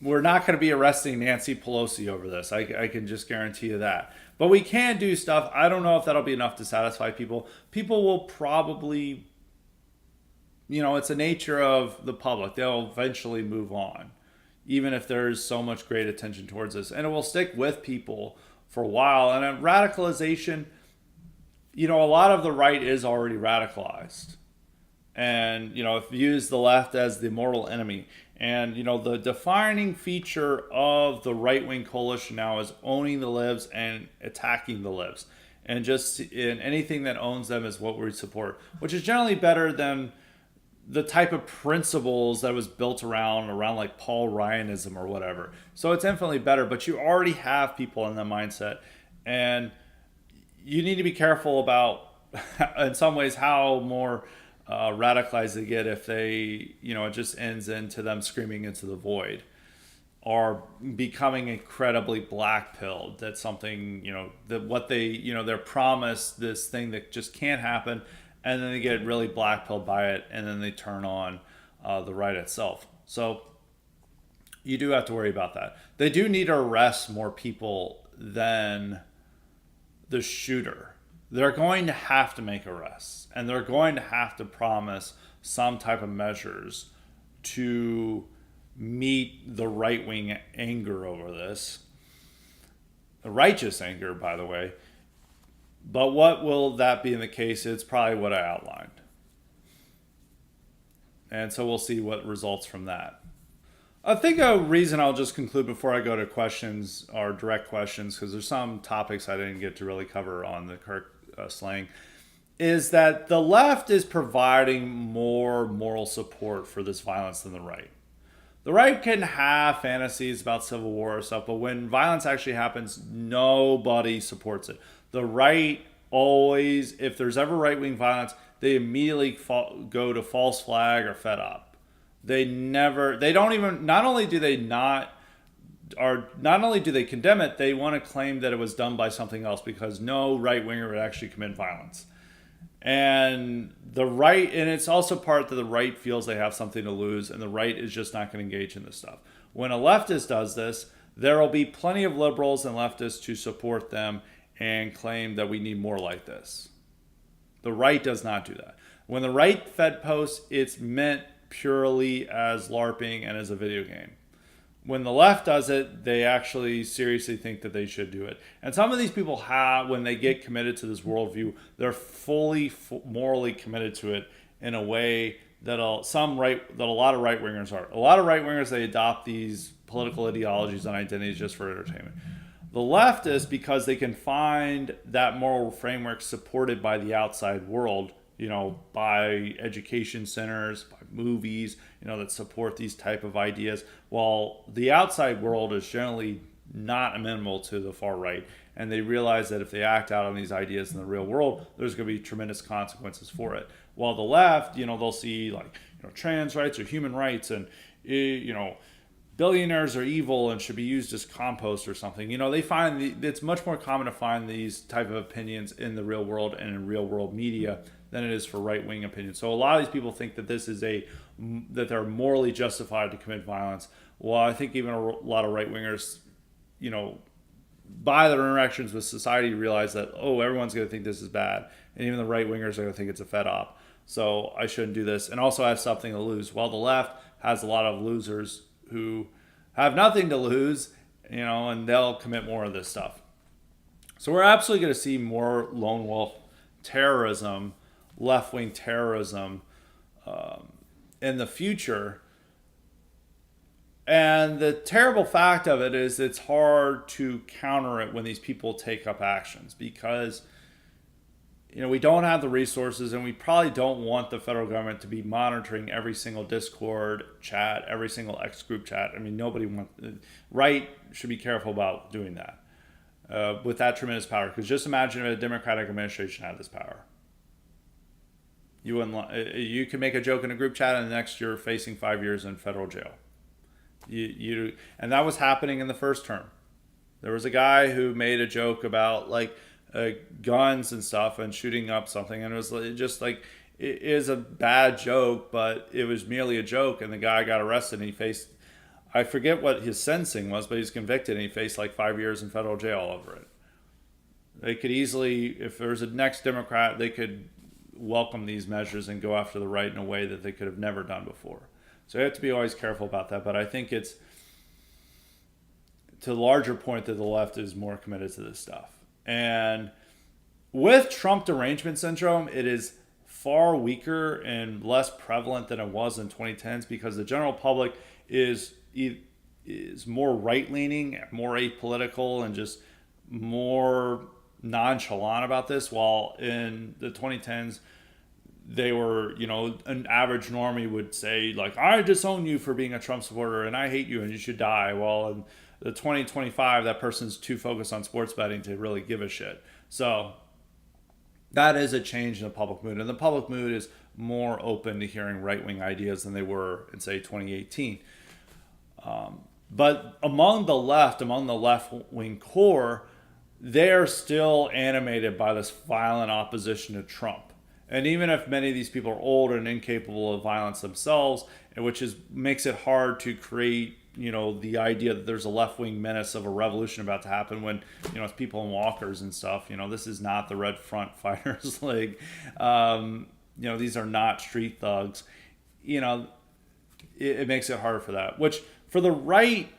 We're not going to be arresting Nancy Pelosi over this. I can just guarantee you that. But we can do stuff. I don't know if that'll be enough to satisfy people. People will probably, it's the nature of the public. They'll eventually move on, even if there's so much great attention towards this. And it will stick with people for a while. And radicalization, a lot of the right is already radicalized. And, it views the left as the mortal enemy. And, the defining feature of the right-wing coalition now is owning the libs and attacking the libs. And just in anything that owns them is what we support, which is generally better than the type of principles that was built around like Paul Ryanism or whatever. So it's infinitely better, but you already have people in that mindset. And you need to be careful about, in some ways, how more radicalized they get if they, it just ends into them screaming into the void or becoming incredibly black-pilled. That's something, that what they, they're promised this thing that just can't happen, and then they get really black-pilled by it, and then they turn on the right itself. So you do have to worry about that. They do need to arrest more people than the shooter. They're going to have to make arrests, and they're going to have to promise some type of measures to meet the right-wing anger over this. The righteous anger, by the way. But what will that be in the case? It's probably what I outlined. And so we'll see what results from that. I think a reason I'll just conclude before I go to questions or direct questions, because there's some topics I didn't get to really cover on the Kirk slaying, is that the left is providing more moral support for this violence than the right. The right can have fantasies about civil war or stuff, but when violence actually happens, nobody supports it. The right always, if there's ever right-wing violence, they immediately go to false flag or fed up. Not only do they condemn it, they want to claim that it was done by something else because no right-winger would actually commit violence. And the right, and it's also part that the right feels they have something to lose, and the right is just not going to engage in this stuff. When a leftist does this, there will be plenty of liberals and leftists to support them and claim that we need more like this. The right does not do that. When the right Fed posts, it's meant purely as LARPing and as a video game. When the left does it, they actually seriously think that they should do it. And some of these people have, when they get committed to this worldview, they're fully morally committed to it in a way that a lot of right-wingers are. A lot of right-wingers, they adopt these political ideologies and identities just for entertainment. The leftists, because they can find that moral framework supported by the outside world, by education centers, by movies, that support these type of ideas, while the outside world is generally not amenable to the far right. And they realize that if they act out on these ideas in the real world, there's going to be tremendous consequences for it. While the left, they'll see trans rights or human rights and, billionaires are evil and should be used as compost or something. They find it's much more common to find these type of opinions in the real world and in real world media than it is for right-wing opinion. So a lot of these people think that that they're morally justified to commit violence. Well, I think even a lot of right-wingers, by their interactions with society, realize that, everyone's going to think this is bad. And even the right-wingers are going to think it's a fed op. So I shouldn't do this. And also I have something to lose. While the left has a lot of losers who have nothing to lose, and they'll commit more of this stuff. So we're absolutely going to see more lone wolf terrorism, left-wing terrorism in the future. And the terrible fact of it is it's hard to counter it when these people take up actions because, we don't have the resources, and we probably don't want the federal government to be monitoring every single Discord chat, every single X group chat. I mean, right should be careful about doing that with that tremendous power. Because just imagine if a Democratic administration had this power. You can make a joke in a group chat, and the next you're facing 5 years in federal jail. And that was happening in the first term. There was a guy who made a joke about guns and stuff and shooting up something, and it was just it is a bad joke, but it was merely a joke, and the guy got arrested and he faced, I forget what his sentencing was, but he's convicted and he faced 5 years in federal jail over it. They could easily, if there's a next Democrat, they could welcome these measures and go after the right in a way that they could have never done before. So you have to be always careful about that. But I think it's to the larger point that the left is more committed to this stuff. And with Trump derangement syndrome, it is far weaker and less prevalent than it was in 2010s because the general public is more right-leaning, more apolitical, and just more nonchalant about this, while in the 2010s, they were, an average normie would say, I disown you for being a Trump supporter and I hate you and you should die. Well, in the 2025, that person's too focused on sports betting to really give a shit. So that is a change in the public mood. And the public mood is more open to hearing right-wing ideas than they were in, say, 2018. But among the left-wing core, they're still animated by this violent opposition to Trump. And even if many of these people are old and incapable of violence themselves, which makes it hard to create, the idea that there's a left-wing menace of a revolution about to happen when, it's people in walkers and stuff. This is not the Red Front Fighters League. These are not street thugs. It makes it harder for that. Which, for the right,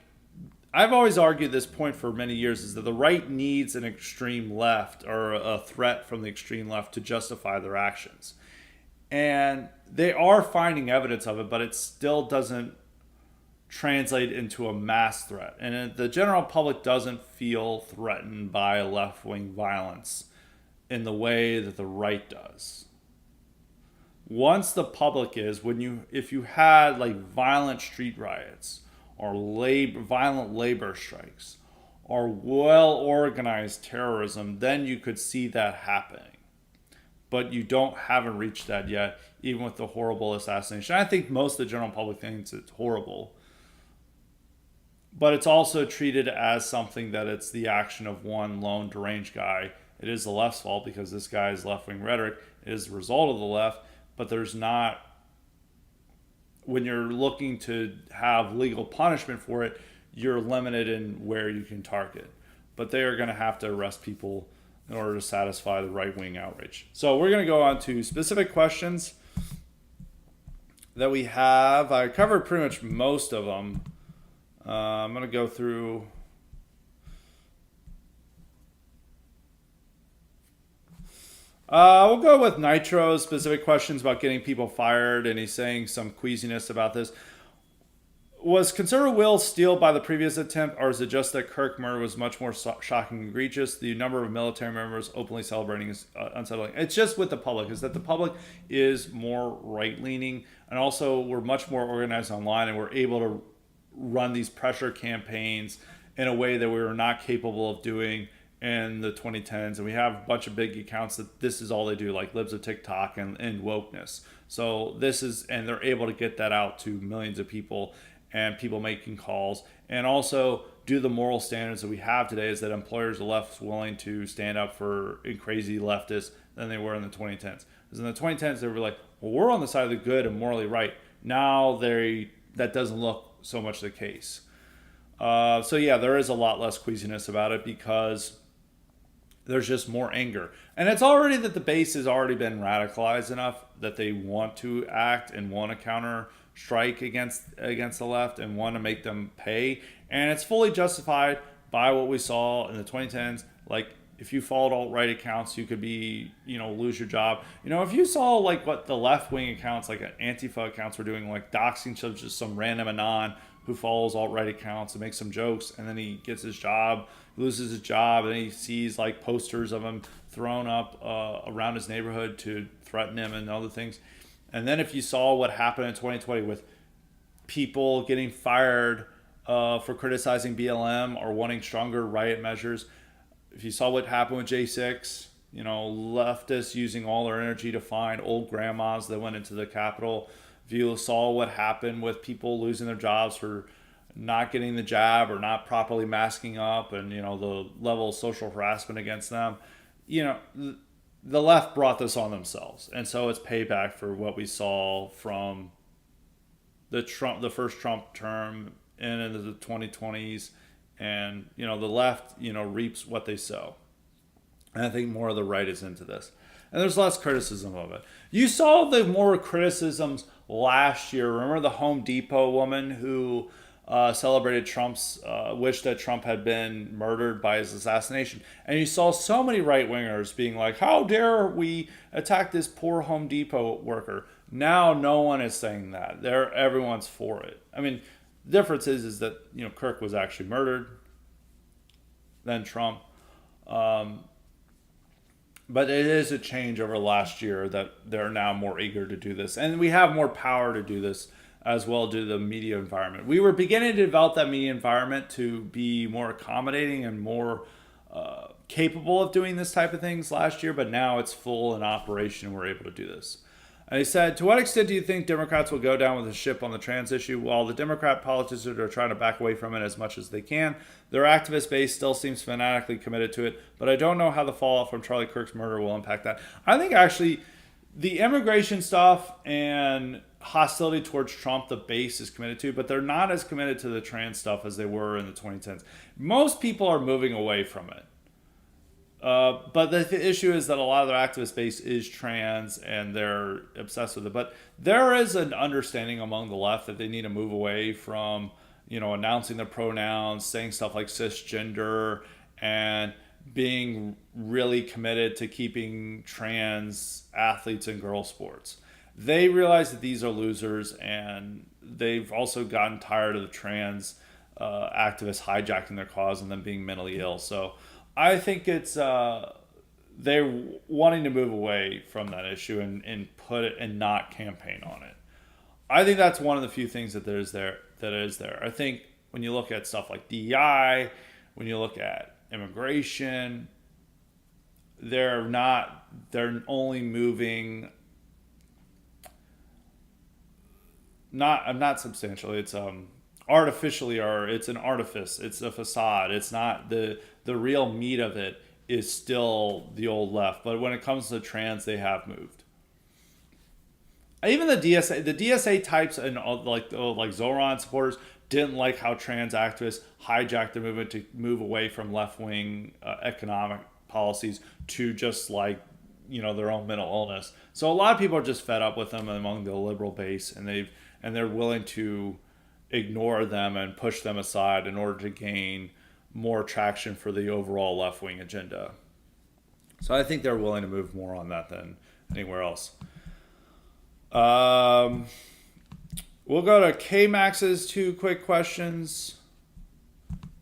I've always argued this point for many years, is that the right needs an extreme left or a threat from the extreme left to justify their actions. And they are finding evidence of it, but it still doesn't translate into a mass threat. And the general public doesn't feel threatened by left-wing violence in the way that the right does. Once the public is, if you had violent street riots, or violent labor strikes, or well-organized terrorism, then you could see that happening. But you haven't reached that yet, even with the horrible assassination. I think most of the general public thinks it's horrible. But it's also treated as something that it's the action of one lone deranged guy. It is the left's fault because this guy's left-wing rhetoric is the result of the left, but there's not, when you're looking to have legal punishment for it, you're limited in where you can target. But they are going to have to arrest people in order to satisfy the right-wing outrage. So we're going to go on to specific questions that we have. I covered pretty much most of them. I'm going to go through. We'll go with Nitro's specific questions about getting people fired, and he's saying some queasiness about this. Was conservative will steal by the previous attempt, or is it just that Kirk murder was much more shocking and egregious? The number of military members openly celebrating is unsettling. It's just with the public, is that the public is more right-leaning, and also we're much more organized online, and we're able to run these pressure campaigns in a way that we were not capable of doing in the 2010s. And we have a bunch of big accounts that this is all they do, like Libs of TikTok and wokeness. So this is, and they're able to get that out to millions of people. and people making calls, and also do the moral standards that we have today is that employers are less willing to stand up for crazy leftists than they were in the 2010s. Because in the 2010s, they were like, well, we're on the side of the good and morally right. Now that doesn't look so much the case. So yeah, there is a lot less queasiness about it because there's just more anger. And it's already that the base has already been radicalized enough that they want to act and want to counter strike against the left and want to make them pay. And it's fully justified by what we saw in the 2010s. Like, if you followed alt-right accounts, you could lose your job. If you saw like what the left-wing accounts, like Antifa accounts were doing, like doxing just some random anon who follows alt-right accounts and makes some jokes, and then he gets his job, loses his job, and he sees like posters of him thrown up around his neighborhood to threaten him and other things. And then if you saw what happened in 2020 with people getting fired for criticizing BLM or wanting stronger riot measures, if you saw what happened with J6, leftists using all their energy to find old grandmas that went into the Capitol, if you saw what happened with people losing their jobs for not getting the jab or not properly masking up, and the level of social harassment against them, the left brought this on themselves, and so it's payback for what we saw from the first Trump term and into the 2020s, and the left reaps what they sow, and I think more of the right is into this, and there's less criticism of it. You saw the more criticisms last year. Remember the Home Depot woman who celebrated Trump's wish that Trump had been murdered by his assassination. And you saw so many right-wingers being like, how dare we attack this poor Home Depot worker? Now no one is saying that. Everyone's for it. I mean, the difference is that Kirk was actually murdered, then Trump. But it is a change over last year that they're now more eager to do this. And we have more power to do this as well due to the media environment. We were beginning to develop that media environment to be more accommodating and more capable of doing this type of things last year, but now it's full in operation and we're able to do this. And he said, to what extent do you think Democrats will go down with the ship on the trans issue? While the Democrat politicians are trying to back away from it as much as they can, their activist base still seems fanatically committed to it, but I don't know how the fallout from Charlie Kirk's murder will impact that. I think actually the immigration stuff and hostility towards Trump, the base is committed to, but they're not as committed to the trans stuff as they were in the 2010s. Most people are moving away from it. But the issue is that a lot of their activist base is trans and they're obsessed with it. But there is an understanding among the left that they need to move away from, announcing their pronouns, saying stuff like cisgender, and being really committed to keeping trans athletes in girl sports. They realize that these are losers, and they've also gotten tired of the trans activists hijacking their cause and them being mentally ill. So I think it's they're wanting to move away from that issue and put it and not campaign on it. I think that's one of the few things that is there. I think when you look at stuff like DEI, when you look at immigration, they're only moving not substantially. It's artificially, or it's an artifice. It's a facade. It's not the real meat of it is still the old left. But when it comes to trans, they have moved. Even the DSA types and like Zoran supporters didn't like how trans activists hijacked the movement to move away from left-wing economic policies to just their own mental illness. So a lot of people are just fed up with them among the liberal base, and they're willing to ignore them and push them aside in order to gain more traction for the overall left-wing agenda. So I think they're willing to move more on that than anywhere else. We'll go to K-Max's 2 quick questions.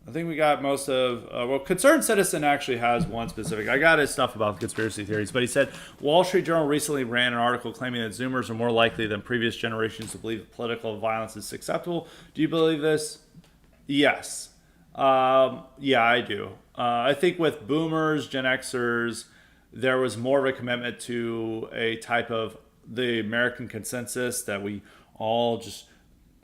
I think we got most of... Concerned Citizen actually has one specific. I got his stuff about conspiracy theories, but he said, Wall Street Journal recently ran an article claiming that Zoomers are more likely than previous generations to believe that political violence is acceptable. Do you believe this? Yes. Yeah, I do. I think with Boomers, Gen Xers, there was more of a commitment to a type of the American consensus that we all just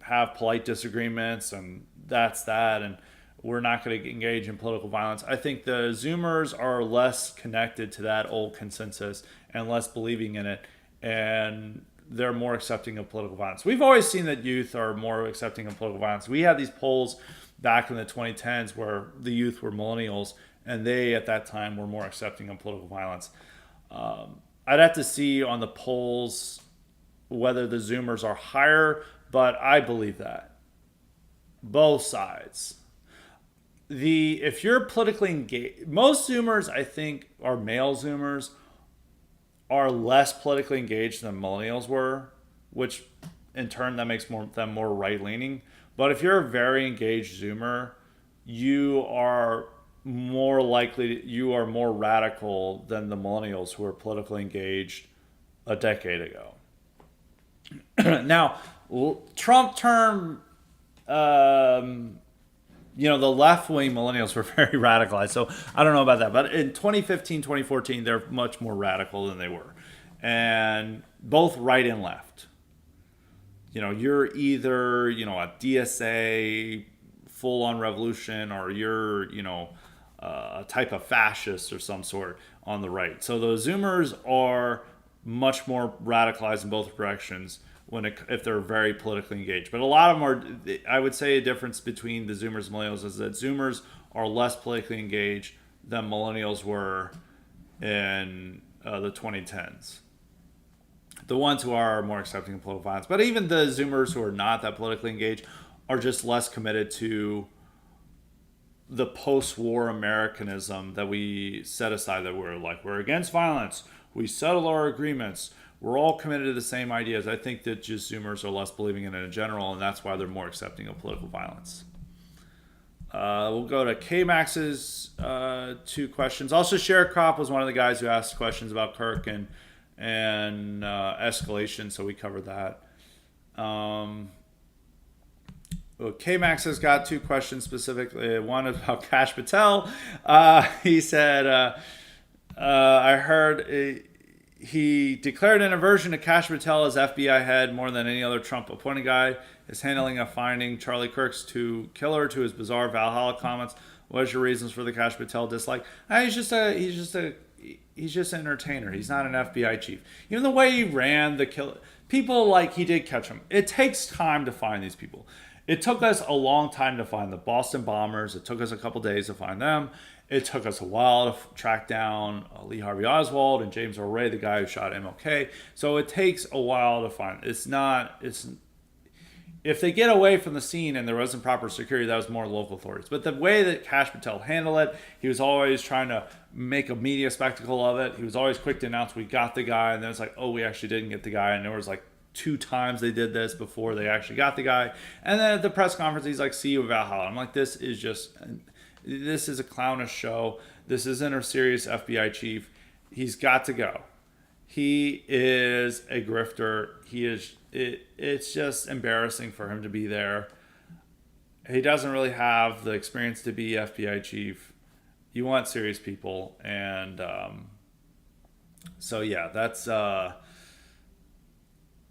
have polite disagreements, and that's that, and we're not going to engage in political violence. I think the Zoomers are less connected to that old consensus and less believing in it, and they're more accepting of political violence. We've always seen that youth are more accepting of political violence. We had these polls back in the 2010s where the youth were millennials, and they at that time were more accepting of political violence. I'd have to see on the polls whether the Zoomers are higher, but I believe that. Both sides. If you're politically engaged, most Zoomers, I think, are male Zoomers, are less politically engaged than millennials were, which in turn that makes them more right-leaning. But if you're a very engaged Zoomer, you are more radical than the millennials who are politically engaged a decade ago. Now, Trump term, the left-wing millennials were very radicalized, so I don't know about that. But in 2015, 2014, they're much more radical than they were. And both right and left. You're either, a DSA, full-on revolution, or you're, a type of fascist or some sort on the right. So the Zoomers are much more radicalized in both directions if they're very politically engaged. But a lot of them are, I would say a difference between the Zoomers and millennials is that Zoomers are less politically engaged than millennials were in the 2010s. The ones who are more accepting of political violence. But even the Zoomers who are not that politically engaged are just less committed to the post-war Americanism that we set aside, that we're against violence, we settle our agreements, we're all committed to the same ideas. I think that just Zoomers are less believing in it in general, and that's why they're more accepting of political violence. We'll go to K-Max's 2 questions. Also, Sharecrop was one of the guys who asked questions about Kirk and escalation, so we covered that. K-Max has got 2 questions specifically. One about Kash Patel. He said, I heard he declared an aversion to Kash Patel as FBI head more than any other Trump appointed guy. Is handling of finding Charlie Kirk's killer to his bizarre Valhalla comments. What is your reasons for the Kash Patel dislike? He's just an entertainer. He's not an FBI chief. Even the way he ran the kill, people he did catch him. It takes time to find these people. It took us a long time to find the Boston bombers. It took us a couple days to find them. It took us a while to track down Lee Harvey Oswald and James Earl Ray, the guy who shot MLK. So it takes a while to find. If they get away from the scene and there wasn't proper security, that was more local authorities. But the way that Kash Patel handled it, he was always trying to make a media spectacle of it. He was always quick to announce, we got the guy. And then it's we actually didn't get the guy. And there was 2 times they did this before they actually got the guy. And then at the press conference, he's see you at Valhalla. I'm this is a clownish show. This isn't a serious FBI chief. He's got to go. He is a grifter. It's just embarrassing for him to be there. He doesn't really have the experience to be FBI chief. You want serious people. And so, yeah, that's...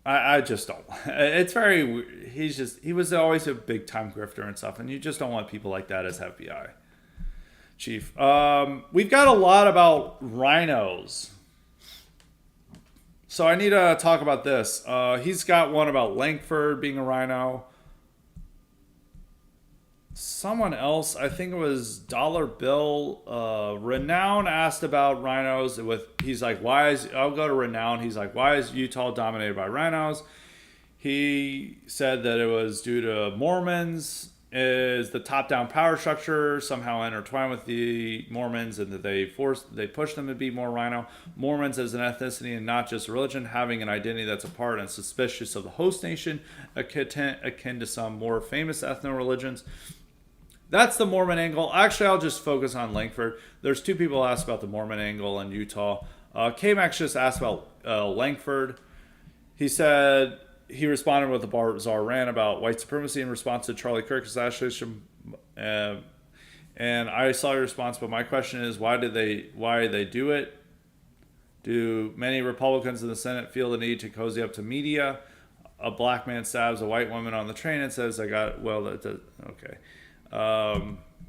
I just don't. It's very... He was always a big-time grifter and stuff, and you just don't want people like that as FBI chief. We've got a lot about rhinos. So I need to talk about this. He's got one about Langford being a rhino. Someone else, I think it was Dollar Bill, Renown asked about rhinos. He's I'll go to Renown. He's why is Utah dominated by rhinos? He said that it was due to Mormons. Is the top-down power structure somehow intertwined with the Mormons, and that they push them to be more rhino? Mormons as an ethnicity and not just a religion, having an identity that's apart and suspicious of the host nation, akin to some more famous ethno-religions. That's the Mormon angle. Actually, I'll just focus on Langford. There's 2 people asked about the Mormon angle in Utah. K-Max just asked about Langford. He said... He responded with a bizarre rant about white supremacy in response to Charlie Kirk assassination, and I saw your response. But my question is, why did they do it? Do many Republicans in the Senate feel the need to cozy up to media? a black man stabs a white woman on the train and says, I got, well, okay.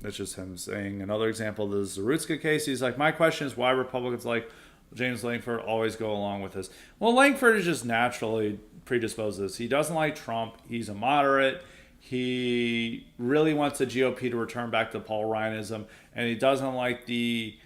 That's just him saying. Another example, the Zarutska case. He's like, my question is why Republicans like James Langford always go along with this. Well, Langford is just naturally predisposed to this. He doesn't like Trump. He's a moderate. He really wants the GOP to return back to Paul Ryanism, and he doesn't like the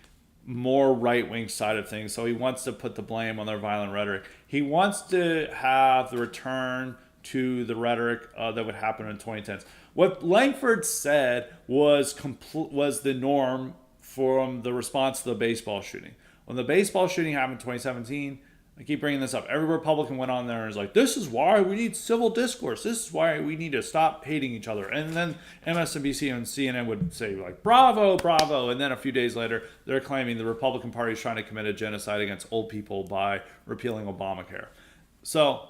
more right-wing side of things. So he wants to put the blame on their violent rhetoric. He wants to have the return to the rhetoric that would happen in 2010s. What Langford said was the norm from the response to the baseball shooting. When the baseball shooting happened in 2017, I keep bringing this up. Every Republican went on there and was like, this is why we need civil discourse. This is why we need to stop hating each other. And then MSNBC and CNN would say, like, bravo, bravo. And then a few days later, they're claiming the Republican Party is trying to commit a genocide against old people by repealing Obamacare. So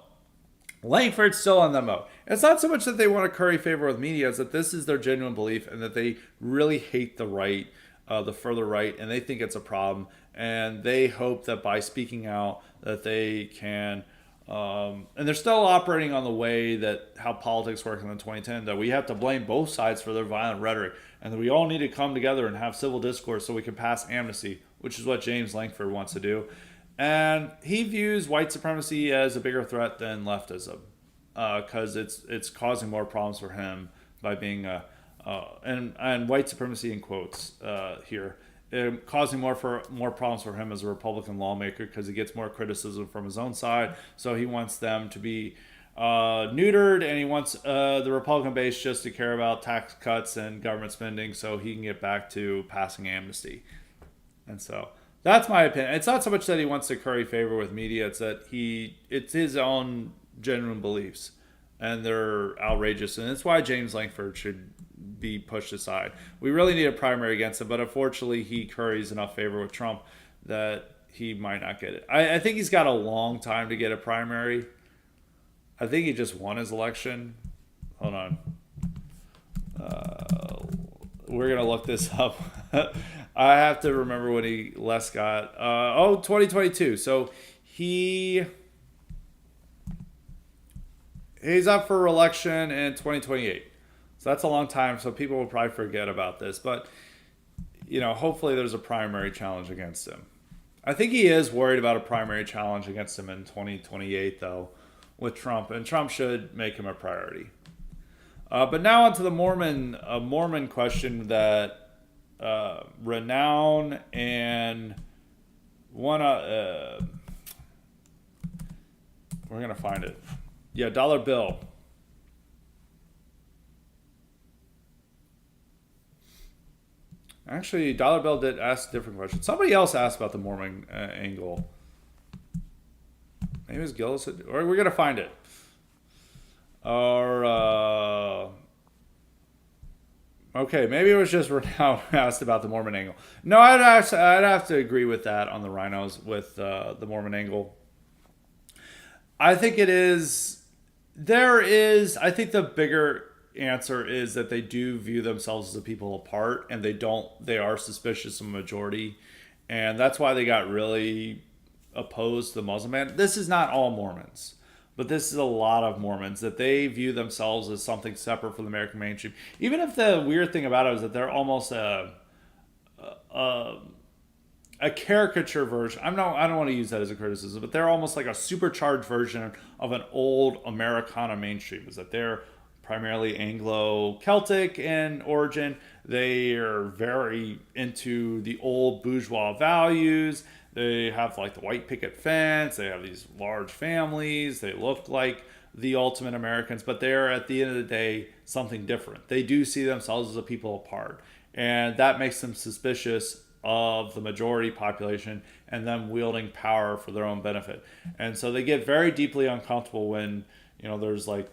Langford's still on the mode. It's not so much that they want to curry favor with media, it's that this is their genuine belief and that they really hate the right, the further right, and they think it's a problem. And they hope that by speaking out that they can, and they're still operating on the way that how politics work in the 2010, that we have to blame both sides for their violent rhetoric, and that we all need to come together and have civil discourse so we can pass amnesty, which is what James Langford wants to do. And he views white supremacy as a bigger threat than leftism, because it's causing more problems for him by being and white supremacy in quotes here. Causing more problems for him as a Republican lawmaker because he gets more criticism from his own side. So he wants them to be neutered, and he wants the Republican base just to care about tax cuts and government spending so he can get back to passing amnesty. And so that's my opinion. It's not so much that he wants to curry favor with media, it's that it's his own genuine beliefs, and they're outrageous. And that's why James Langford should be pushed aside. We really need a primary against him, but unfortunately he curries enough favor with Trump that he might not get it. I think he's got a long time to get a primary. I think he just won his election. Hold on. We're going to look this up. I have to remember when he last got... 2022. So he's up for re-election in 2028. So that's a long time, so people will probably forget about this. But, hopefully there's a primary challenge against him. I think he is worried about a primary challenge against him in 2028, though, with Trump. And Trump should make him a priority. But now onto the Mormon question that Renown and one... we're going to find it. Yeah, Dollar Bill. Actually, Dollar Bill did ask a different question. Somebody else asked about the Mormon angle. Maybe it was Gillis. Or we're going to find it. Or, okay, maybe it was just Renown asked about the Mormon angle. No, I'd have to agree with that on the rhinos with the Mormon angle. I think it is... I think the bigger answer is that they do view themselves as a people apart, and they are suspicious of a majority, and that's why they got really opposed to the Muslim ban. This is not all Mormons, but this is a lot of Mormons that they view themselves as something separate from the American mainstream. Even if the weird thing about it is that they're almost a caricature version. I don't want to use that as a criticism, but they're almost like a supercharged version of an old Americana mainstream. Is that they're primarily Anglo-Celtic in origin. They are very into the old bourgeois values. They have like the white picket fence. They have these large families. They look like the ultimate Americans, but they're at the end of the day something different. They do see themselves as a people apart, and that makes them suspicious of the majority population and them wielding power for their own benefit. And so they get very deeply uncomfortable when there's like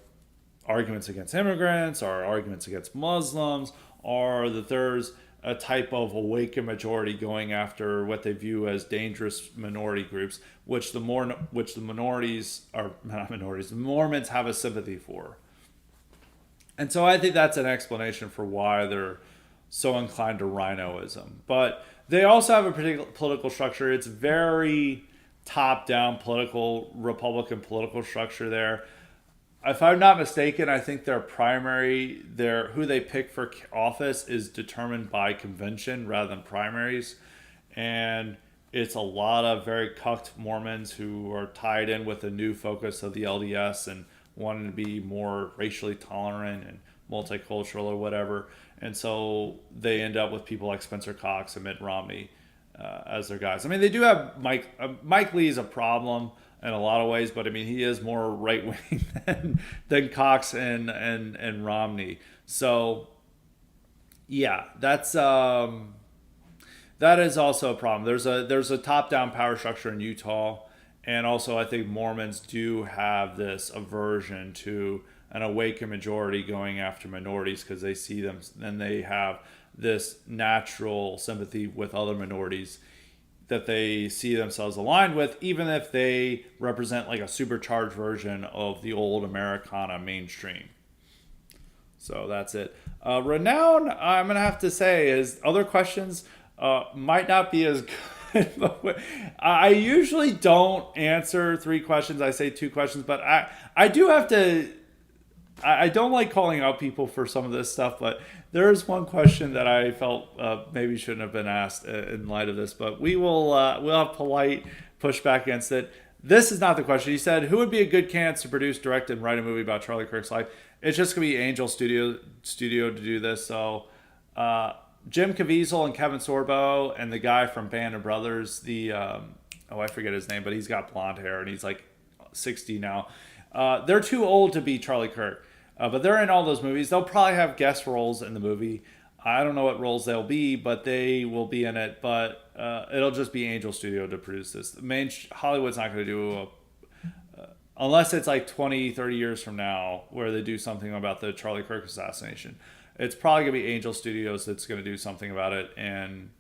arguments against immigrants or arguments against Muslims, or that there's a type of awakened majority going after what they view as dangerous minority groups, which the Mormons have a sympathy for. And so I think that's an explanation for why they're so inclined to rhinoism. But they also have a particular political structure. It's very top-down Republican political structure there. if I'm not mistaken, I think their who they pick for office is determined by convention rather than primaries, and it's a lot of very cucked Mormons who are tied in with the new focus of the LDS and wanting to be more racially tolerant and multicultural or whatever, and so they end up with people like Spencer Cox and Mitt Romney as their guys. I mean, they do have Mike Lee is a problem in a lot of ways, but I mean, he is more right wing than Cox and Romney. So yeah, that is also a problem. There's a top down power structure in Utah, and also I think Mormons do have this aversion to an awakened majority going after minorities because they see them and they have this natural sympathy with other minorities that they see themselves aligned with, even if they represent like a supercharged version of the old Americana mainstream. So that's it. Renown, I'm going to have to say, is other questions might not be as good. I usually don't answer 3 questions. I say 2 questions, but I do have to. I don't like calling out people for some of this stuff, but there is one question that I felt maybe shouldn't have been asked in light of this. But we'll have polite pushback against it. This is not the question. He said, "Who would be a good candidate to produce, direct, and write a movie about Charlie Kirk's life?" It's just gonna be Angel Studio to do this. So Jim Caviezel and Kevin Sorbo and the guy from Band of Brothers, I forget his name, but he's got blonde hair and he's like 60 now. They're too old to be Charlie Kirk. But they're in all those movies. They'll probably have guest roles in the movie. I don't know what roles they'll be, but they will be in it. But it'll just be Angel Studio to produce this. Hollywood's not going to do unless it's like 20, 30 years from now where they do something about the Charlie Kirk assassination. It's probably going to be Angel Studios that's going to do something about it. And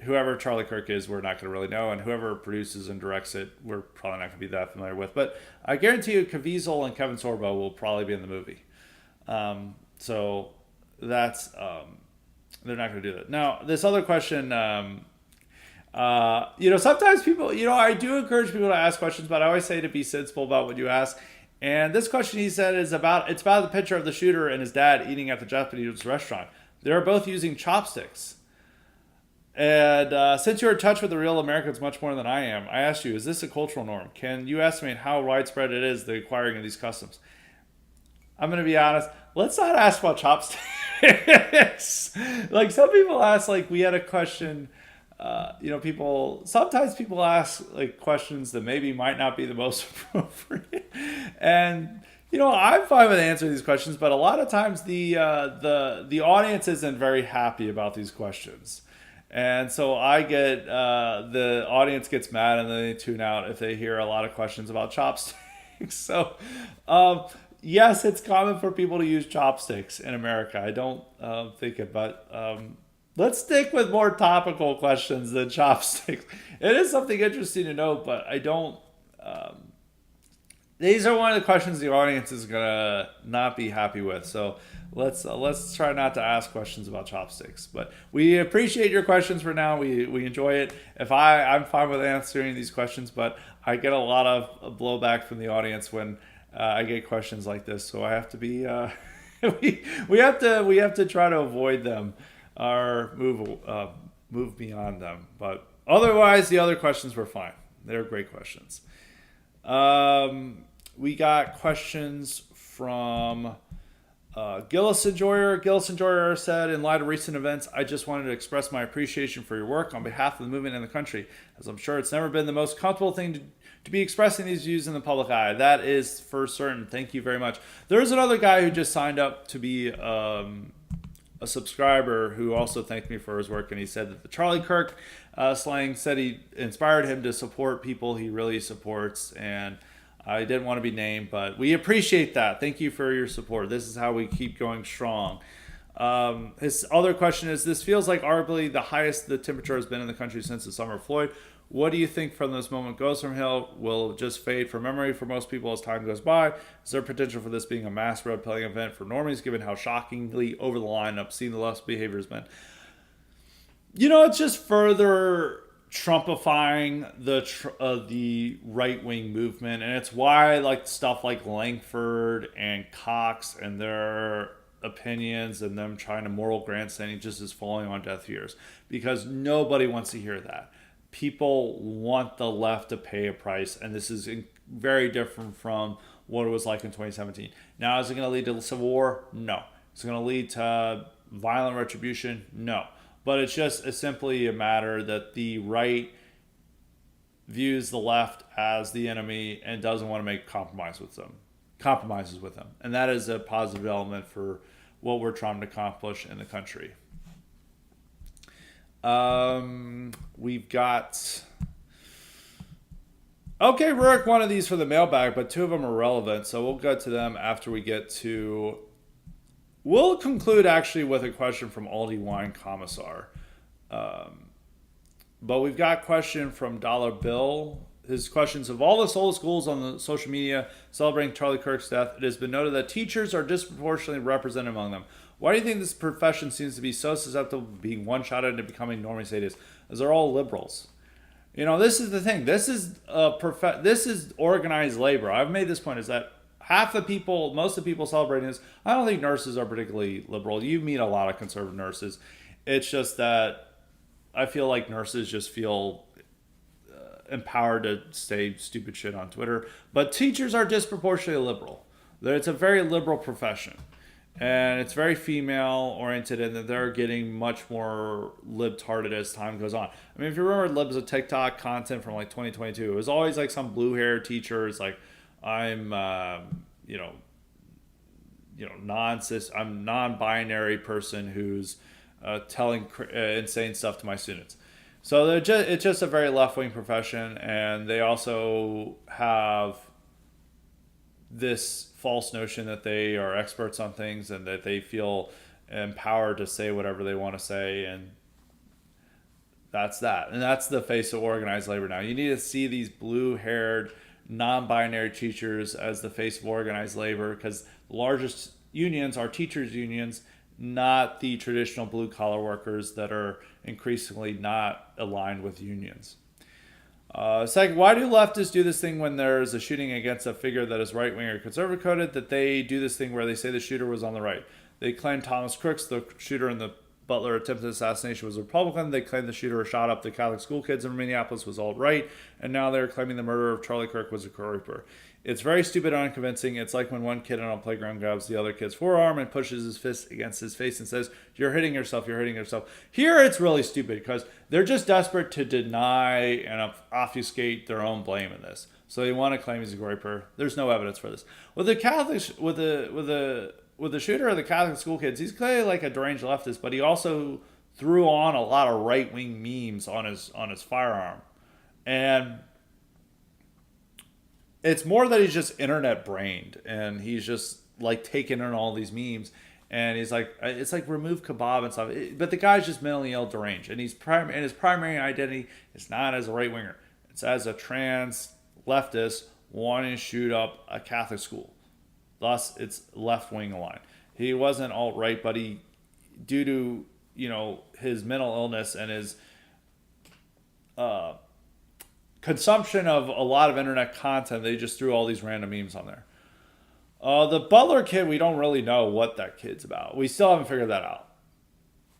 whoever Charlie Kirk is, we're not going to really know. And whoever produces and directs it, we're probably not going to be that familiar with. But I guarantee you Caviezel and Kevin Sorbo will probably be in the movie. So that's they're not going to do that. Now, this other question, sometimes people, I do encourage people to ask questions, but I always say to be sensible about what you ask. And this question, he said, it's about the picture of the shooter and his dad eating at the Japanese restaurant. They're both using chopsticks. And since you're in touch with the real Americans much more than I am, I ask you, is this a cultural norm? Can you estimate how widespread it is, the acquiring of these customs? I'm going to be honest. Let's not ask about chopsticks. Like some people ask, like we had a question, sometimes people ask like questions that maybe might not be the most appropriate. And, I'm fine with answering these questions, but a lot of times the audience isn't very happy about these questions. And so I get, the audience gets mad and then they tune out if they hear a lot of questions about chopsticks. So, yes, it's common for people to use chopsticks in America. I don't think it, but let's stick with more topical questions than chopsticks. It is something interesting to know, but I don't. These are one of the questions the audience is gonna not be happy with. So let's try not to ask questions about chopsticks. But we appreciate your questions for now. We enjoy it. I'm fine with answering these questions, but I get a lot of blowback from the audience when I get questions like this, so I have to be we have to try to avoid them or move beyond them. But otherwise, the other questions were fine. They're great questions. We got questions from Gillis Enjoyer. Gillis Enjoyer said, in light of recent events, I just wanted to express my appreciation for your work on behalf of the movement and the country, as I'm sure it's never been the most comfortable thing to be expressing these views in the public eye. That is for certain. Thank you very much. There's another guy who just signed up to be a subscriber who also thanked me for his work, and he said that the Charlie Kirk slang said he inspired him to support people he really supports, and I didn't want to be named, but we appreciate that. Thank you for your support. This is how we keep going strong. His other question is, this feels like arguably the highest the temperature has been in the country since the summer of Floyd. What do you think from this moment goes from Hill? Will it just fade from memory for most people as time goes by? Is there potential for this being a mass road pilling event for normies, given how shockingly over the line obscene the lust behavior has been? It's just further Trumpifying the right wing movement, and it's why like stuff like Langford and Cox and their opinions and them trying to moral grandstanding just is falling on deaf ears, because nobody wants to hear that. People want the left to pay a price, and this is very different from what it was like in 2017. Now, is it going to lead to civil war? No. Is it going to lead to violent retribution? No. But it's simply a matter that the right views the left as the enemy and doesn't want to make compromises with them. And that is a positive element for what we're trying to accomplish in the country. We've got... Okay, Rick, one of these for the mailbag, but two of them are relevant, so we'll get to them after we get to... We'll conclude actually with a question from Aldi Wine Commissar. But we've got a question from Dollar Bill. His questions: of all the soul schools on the social media celebrating Charlie Kirk's death, it has been noted that teachers are disproportionately represented among them. Why do you think this profession seems to be so susceptible to being one-shotted and becoming normally sadists? As they're all liberals. You know, this is the thing. This is organized labor. I've made this point, is that most of the people celebrating this, I don't think nurses are particularly liberal. You meet a lot of conservative nurses. It's just that I feel like nurses just feel empowered to say stupid shit on Twitter. But teachers are disproportionately liberal. It's a very liberal profession. And it's very female oriented, and that they're getting much more libtarded as time goes on. I mean, if you remember libs of TikTok content from like 2022, it was always like some blue hair teacher is like, I'm, non-cis, I'm non-binary person who's telling insane stuff to my students. So it's just a very left-wing profession, and they also have this false notion that they are experts on things and that they feel empowered to say whatever they want to say, and that's that. And that's the face of organized labor now. You need to see these blue-haired, non-binary teachers as the face of organized labor, because the largest unions are teachers' unions, not the traditional blue-collar workers that are increasingly not aligned with unions. Second, why do leftists do this thing when there's a shooting against a figure that is right-wing or conservative coded, that they do this thing where they say the shooter was on the right? They claim Thomas Crooks, the shooter in the Butler attempted assassination, was a Republican. They claim the shooter who shot up the Catholic school kids in Minneapolis was alt-right. And now they're claiming the murderer of Charlie Kirk was a co-reaper. It's very stupid and unconvincing. It's like when one kid on a playground grabs the other kid's forearm and pushes his fist against his face and says, "You're hitting yourself, you're hitting yourself." Here it's really stupid because they're just desperate to deny and obfuscate their own blame in this. So they want to claim he's a co-reaper. There's no evidence for this. With the Catholic, with the shooter of the Catholic school kids, he's clearly like a deranged leftist, but he also threw on a lot of right-wing memes on his firearm. And it's more that he's just internet brained, and he's just like taking in all these memes, and he's like, it's like remove kebab and stuff. But the guy's just mentally ill, deranged, and his primary identity is not as a right winger; it's as a trans leftist wanting to shoot up a Catholic school. Thus, it's left wing aligned. He wasn't alt right, but he, due to his mental illness and his consumption of a lot of internet content, they just threw all these random memes on there. The Butler kid, we don't really know what that kid's about. We still haven't figured that out.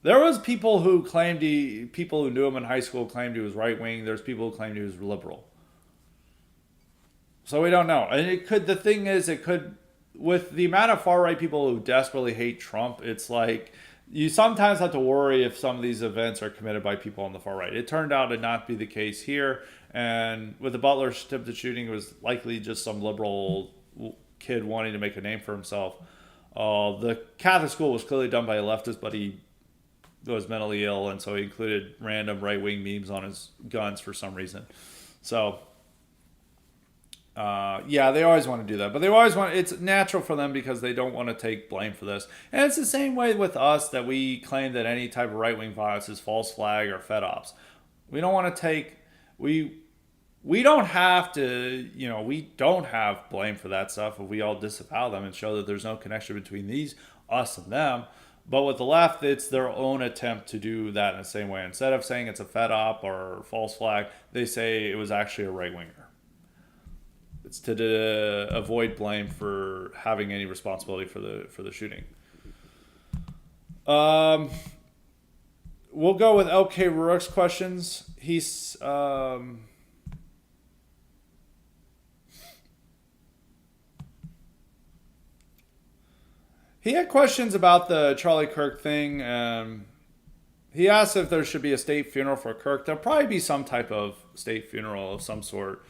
There was people who people who knew him in high school claimed he was right wing. There's people who claimed he was liberal. So we don't know. And the thing is, with the amount of far right people who desperately hate Trump, it's like you sometimes have to worry if some of these events are committed by people on the far right. It turned out to not be the case here. And with the Butler attempted shooting, it was likely just some liberal kid wanting to make a name for himself. The Catholic school was clearly done by a leftist, but he was mentally ill, and so he included random right-wing memes on his guns for some reason. So, they always want to do that. But it's natural for them because they don't want to take blame for this. And it's the same way with us, that we claim that any type of right-wing violence is false flag or fed ops. We don't want to take... We don't have to, we don't have blame for that stuff if we all disavow them and show that there's no connection between us and them. But with the left, it's their own attempt to do that in the same way. Instead of saying it's a Fed op or false flag, they say it was actually a right winger. It's to avoid blame for having any responsibility for the shooting. We'll go with LK Rourke's questions. He had questions about the Charlie Kirk thing. He asked if there should be a state funeral for Kirk. There'll probably be some type of state funeral of some sort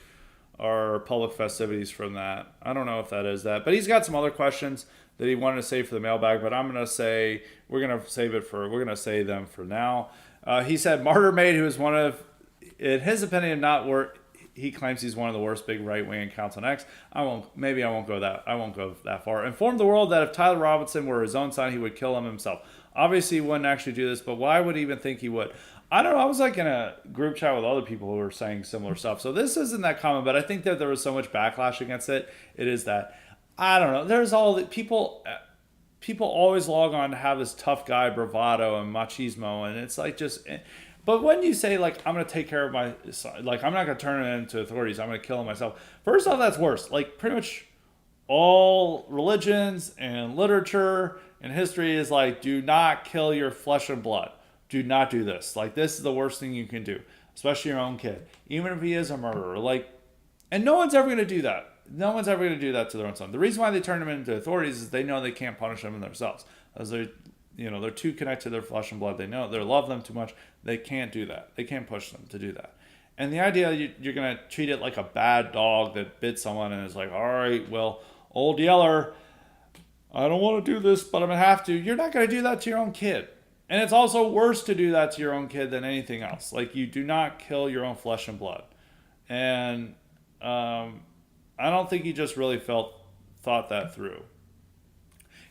or public festivities from that. I don't know if that is that. But he's got some other questions that he wanted to save for the mailbag, but I'm going to say we're going to save them for now. He said Martyr Maid, who is one of, in his opinion, not where he claims he's one of the worst big right-wing accounts on X. I won't go that far. Informed the world that if Tyler Robinson were his own son, he would kill him himself. Obviously, he wouldn't actually do this, but why would he even think he would? I don't know. I was like in a group chat with other people who were saying similar stuff. So this isn't that common, but I think that there was so much backlash against it. It is that, I don't know. There's all the people always log on to have this tough guy bravado and machismo, and it's like just. But when you say like I'm gonna take care of my son, like I'm not gonna turn it into authorities, I'm gonna kill him myself. First off, that's worse. Like pretty much all religions and literature and history is like, do not kill your flesh and blood. Do not do this. Like this is the worst thing you can do, especially your own kid, even if he is a murderer. Like, and no one's ever gonna do that. No one's ever gonna do that to their own son. The reason why they turn them into authorities is they know they can't punish them themselves, as they're too connected to their flesh and blood. They know they love them too much. They can't do that. They can't push them to do that. And the idea you're going to treat it like a bad dog that bit someone and is like, all right, well, old Yeller, I don't want to do this, but I'm going to have to. You're not going to do that to your own kid. And it's also worse to do that to your own kid than anything else. Like, you do not kill your own flesh and blood. And I don't think he just really thought that through.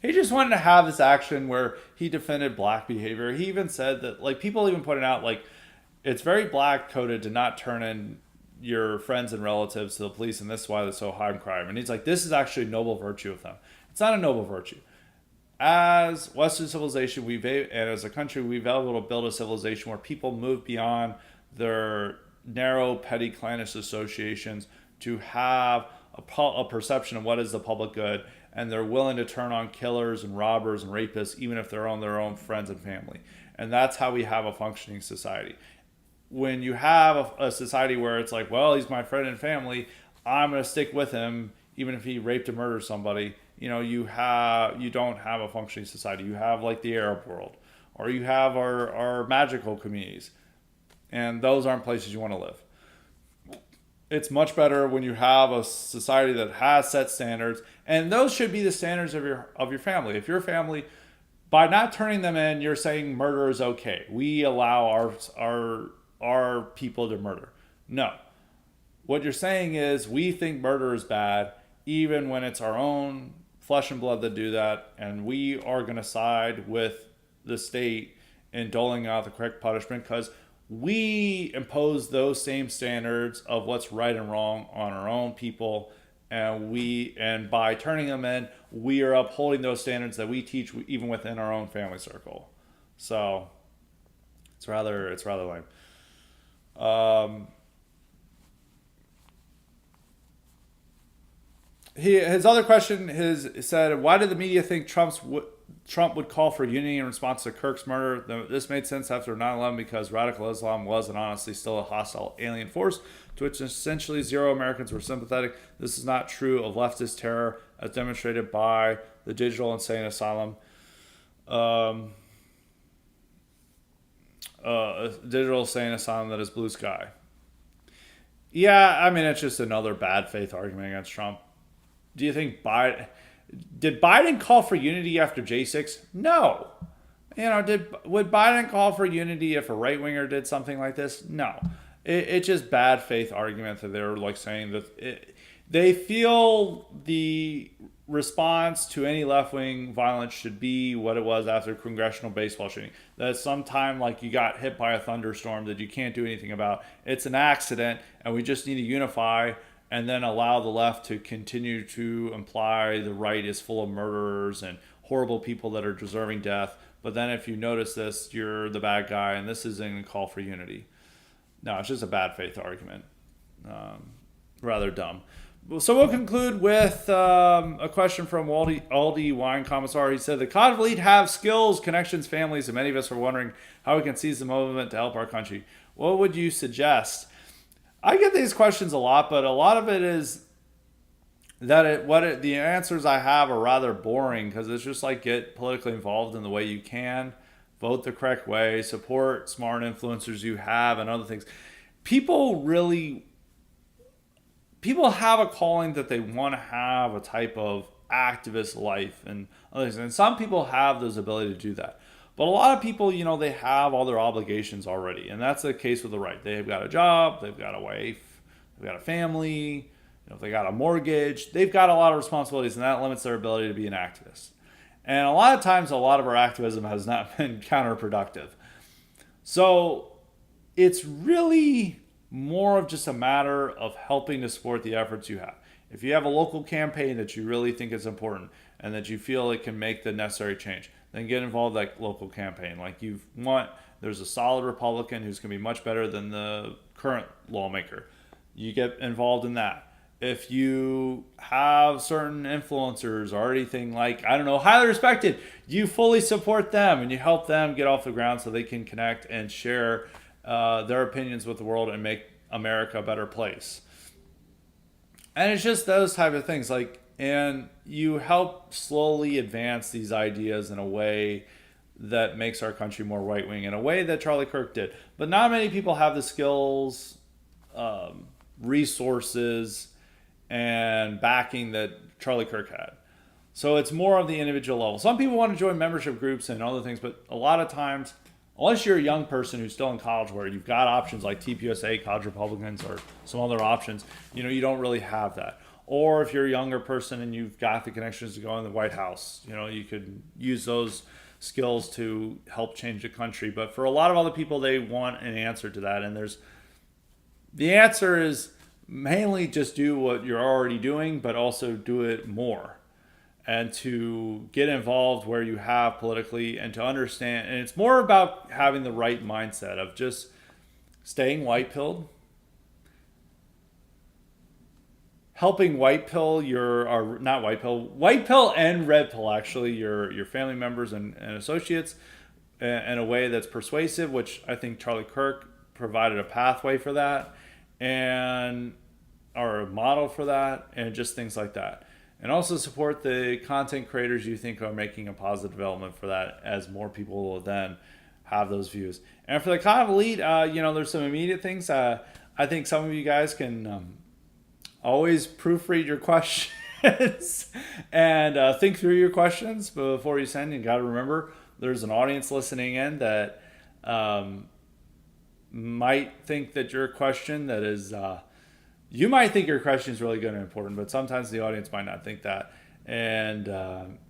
He just wanted to have this action where he defended black behavior. He even said that, like, people even pointed out, like, it's very black coded to not turn in your friends and relatives to the police, and this is why they're so high in crime. And he's like, this is actually a noble virtue of them. It's not a noble virtue. As Western civilization, and as a country, we've been able to build a civilization where people move beyond their narrow, petty, clannish associations to have a perception of what is the public good, and they're willing to turn on killers and robbers and rapists, even if they're on their own friends and family. And that's how we have a functioning society. When you have a society where it's like, well, he's my friend and family, I'm going to stick with him, even if he raped or murdered somebody, you don't have a functioning society. You have like the Arab world, or you have our magical communities. And those aren't places you want to live. It's much better when you have a society that has set standards, and those should be the standards of your family. If your family, by not turning them in, you're saying murder is okay. We allow our people to murder. No. What you're saying is we think murder is bad, even when it's our own flesh and blood that do that, and we are going to side with the state in doling out the correct punishment because we impose those same standards of what's right and wrong on our own people, and by turning them in, we are upholding those standards that we teach even within our own family circle. So it's rather lame. His other question said, why did the media think Trump would call for unity in response to Kirk's murder? This made sense after 9/11 because radical Islam was and honestly still a hostile alien force to which essentially zero Americans were sympathetic. This is not true of leftist terror as demonstrated by the digital insane asylum. Digital insane asylum that is blue sky. Yeah, I mean, it's just another bad faith argument against Trump. Do you think did Biden call for unity after J6? No. Would Biden call for unity if a right winger did something like this? No. It's just bad faith argument that they're like saying that they feel the response to any left wing violence should be what it was after congressional baseball shooting. That sometime like you got hit by a thunderstorm that you can't do anything about. It's an accident, and we just need to unify and then allow the left to continue to imply the right is full of murderers and horrible people that are deserving death But then if you notice this, you're the bad guy, and this isn't a call for unity. No, it's just a bad faith argument. Rather dumb. So we'll conclude with a question from Aldi Wine Commissar. He said, the COD elite have skills, connections, families, and many of us are wondering how we can seize the moment to help our country. What would you suggest? I get these questions a lot, but a lot of it is that the answers I have are rather boring, because it's just like get politically involved in the way you can, vote the correct way, support smart influencers you have, and other things. People have a calling that they want to have a type of activist life and others, and some people have those ability to do that. But a lot of people, they have all their obligations already, and that's the case with the right. They've got a job, they've got a wife, they've got a family, if they got a mortgage, they've got a lot of responsibilities, and that limits their ability to be an activist. And a lot of times, a lot of our activism has not been counterproductive. So it's really more of just a matter of helping to support the efforts you have. If you have a local campaign that you really think is important and that you feel it can make the necessary change, then get involved in that local campaign. Like there's a solid Republican who's going to be much better than the current lawmaker. You get involved in that. If you have certain influencers or anything like, highly respected, you fully support them and you help them get off the ground so they can connect and share their opinions with the world and make America a better place. And it's just those type of things. And you help slowly advance these ideas in a way that makes our country more right-wing, in a way that Charlie Kirk did. But not many people have the skills, resources, and backing that Charlie Kirk had. So it's more of the individual level. Some people want to join membership groups and other things, but a lot of times, unless you're a young person who's still in college where you've got options like TPUSA, College Republicans, or some other options, you don't really have that. Or if you're a younger person and you've got the connections to go in the White House, you could use those skills to help change the country. But for a lot of other people, they want an answer to that. And the answer is mainly just do what you're already doing, but also do it more. And to get involved where you have politically and to understand. And it's more about having the right mindset of just staying white-pilled, helping white pill white pill and red pill, actually, your family members and associates in a way that's persuasive, which I think Charlie Kirk provided a pathway for that, or a model for that, and just things like that. And also support the content creators you think are making a positive development for that, as more people will then have those views. And for the COD elite, there's some immediate things. I think some of you guys can always proofread your questions and think through your questions before you send. You got to remember, there's an audience listening in that might think that your question that is... you might think your question is really good and important, but sometimes the audience might not think that. And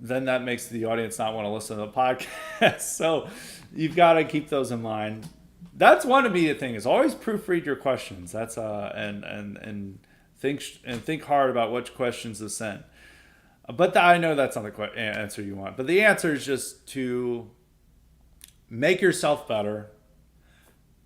then that makes the audience not want to listen to the podcast. So you've got to keep those in mind. That's one immediate thing, is always proofread your questions. That's and think hard about which questions to send. But I know that's not the answer you want. But the answer is just to make yourself better,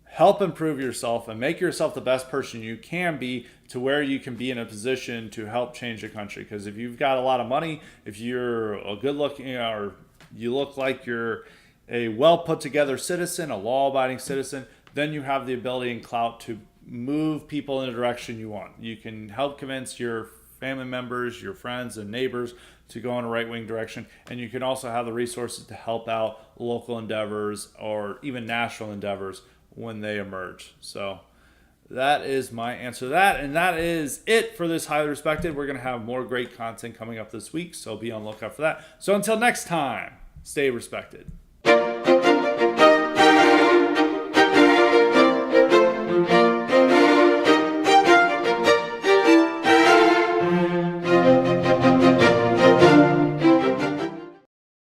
help improve yourself, and make yourself the best person you can be, to where you can be in a position to help change the country. Because if you've got a lot of money, if you're a good looking, or you look like you're a well put together citizen, a law abiding citizen, then you have the ability and clout to move people in the direction you want. You can help convince your family members, your friends and neighbors to go in a right-wing direction. And you can also have the resources to help out local endeavors or even national endeavors when they emerge. So that is my answer to that. And that is it for this Highly Respected. We're going to have more great content coming up this week, so be on the lookout for that. So until next time, stay respected.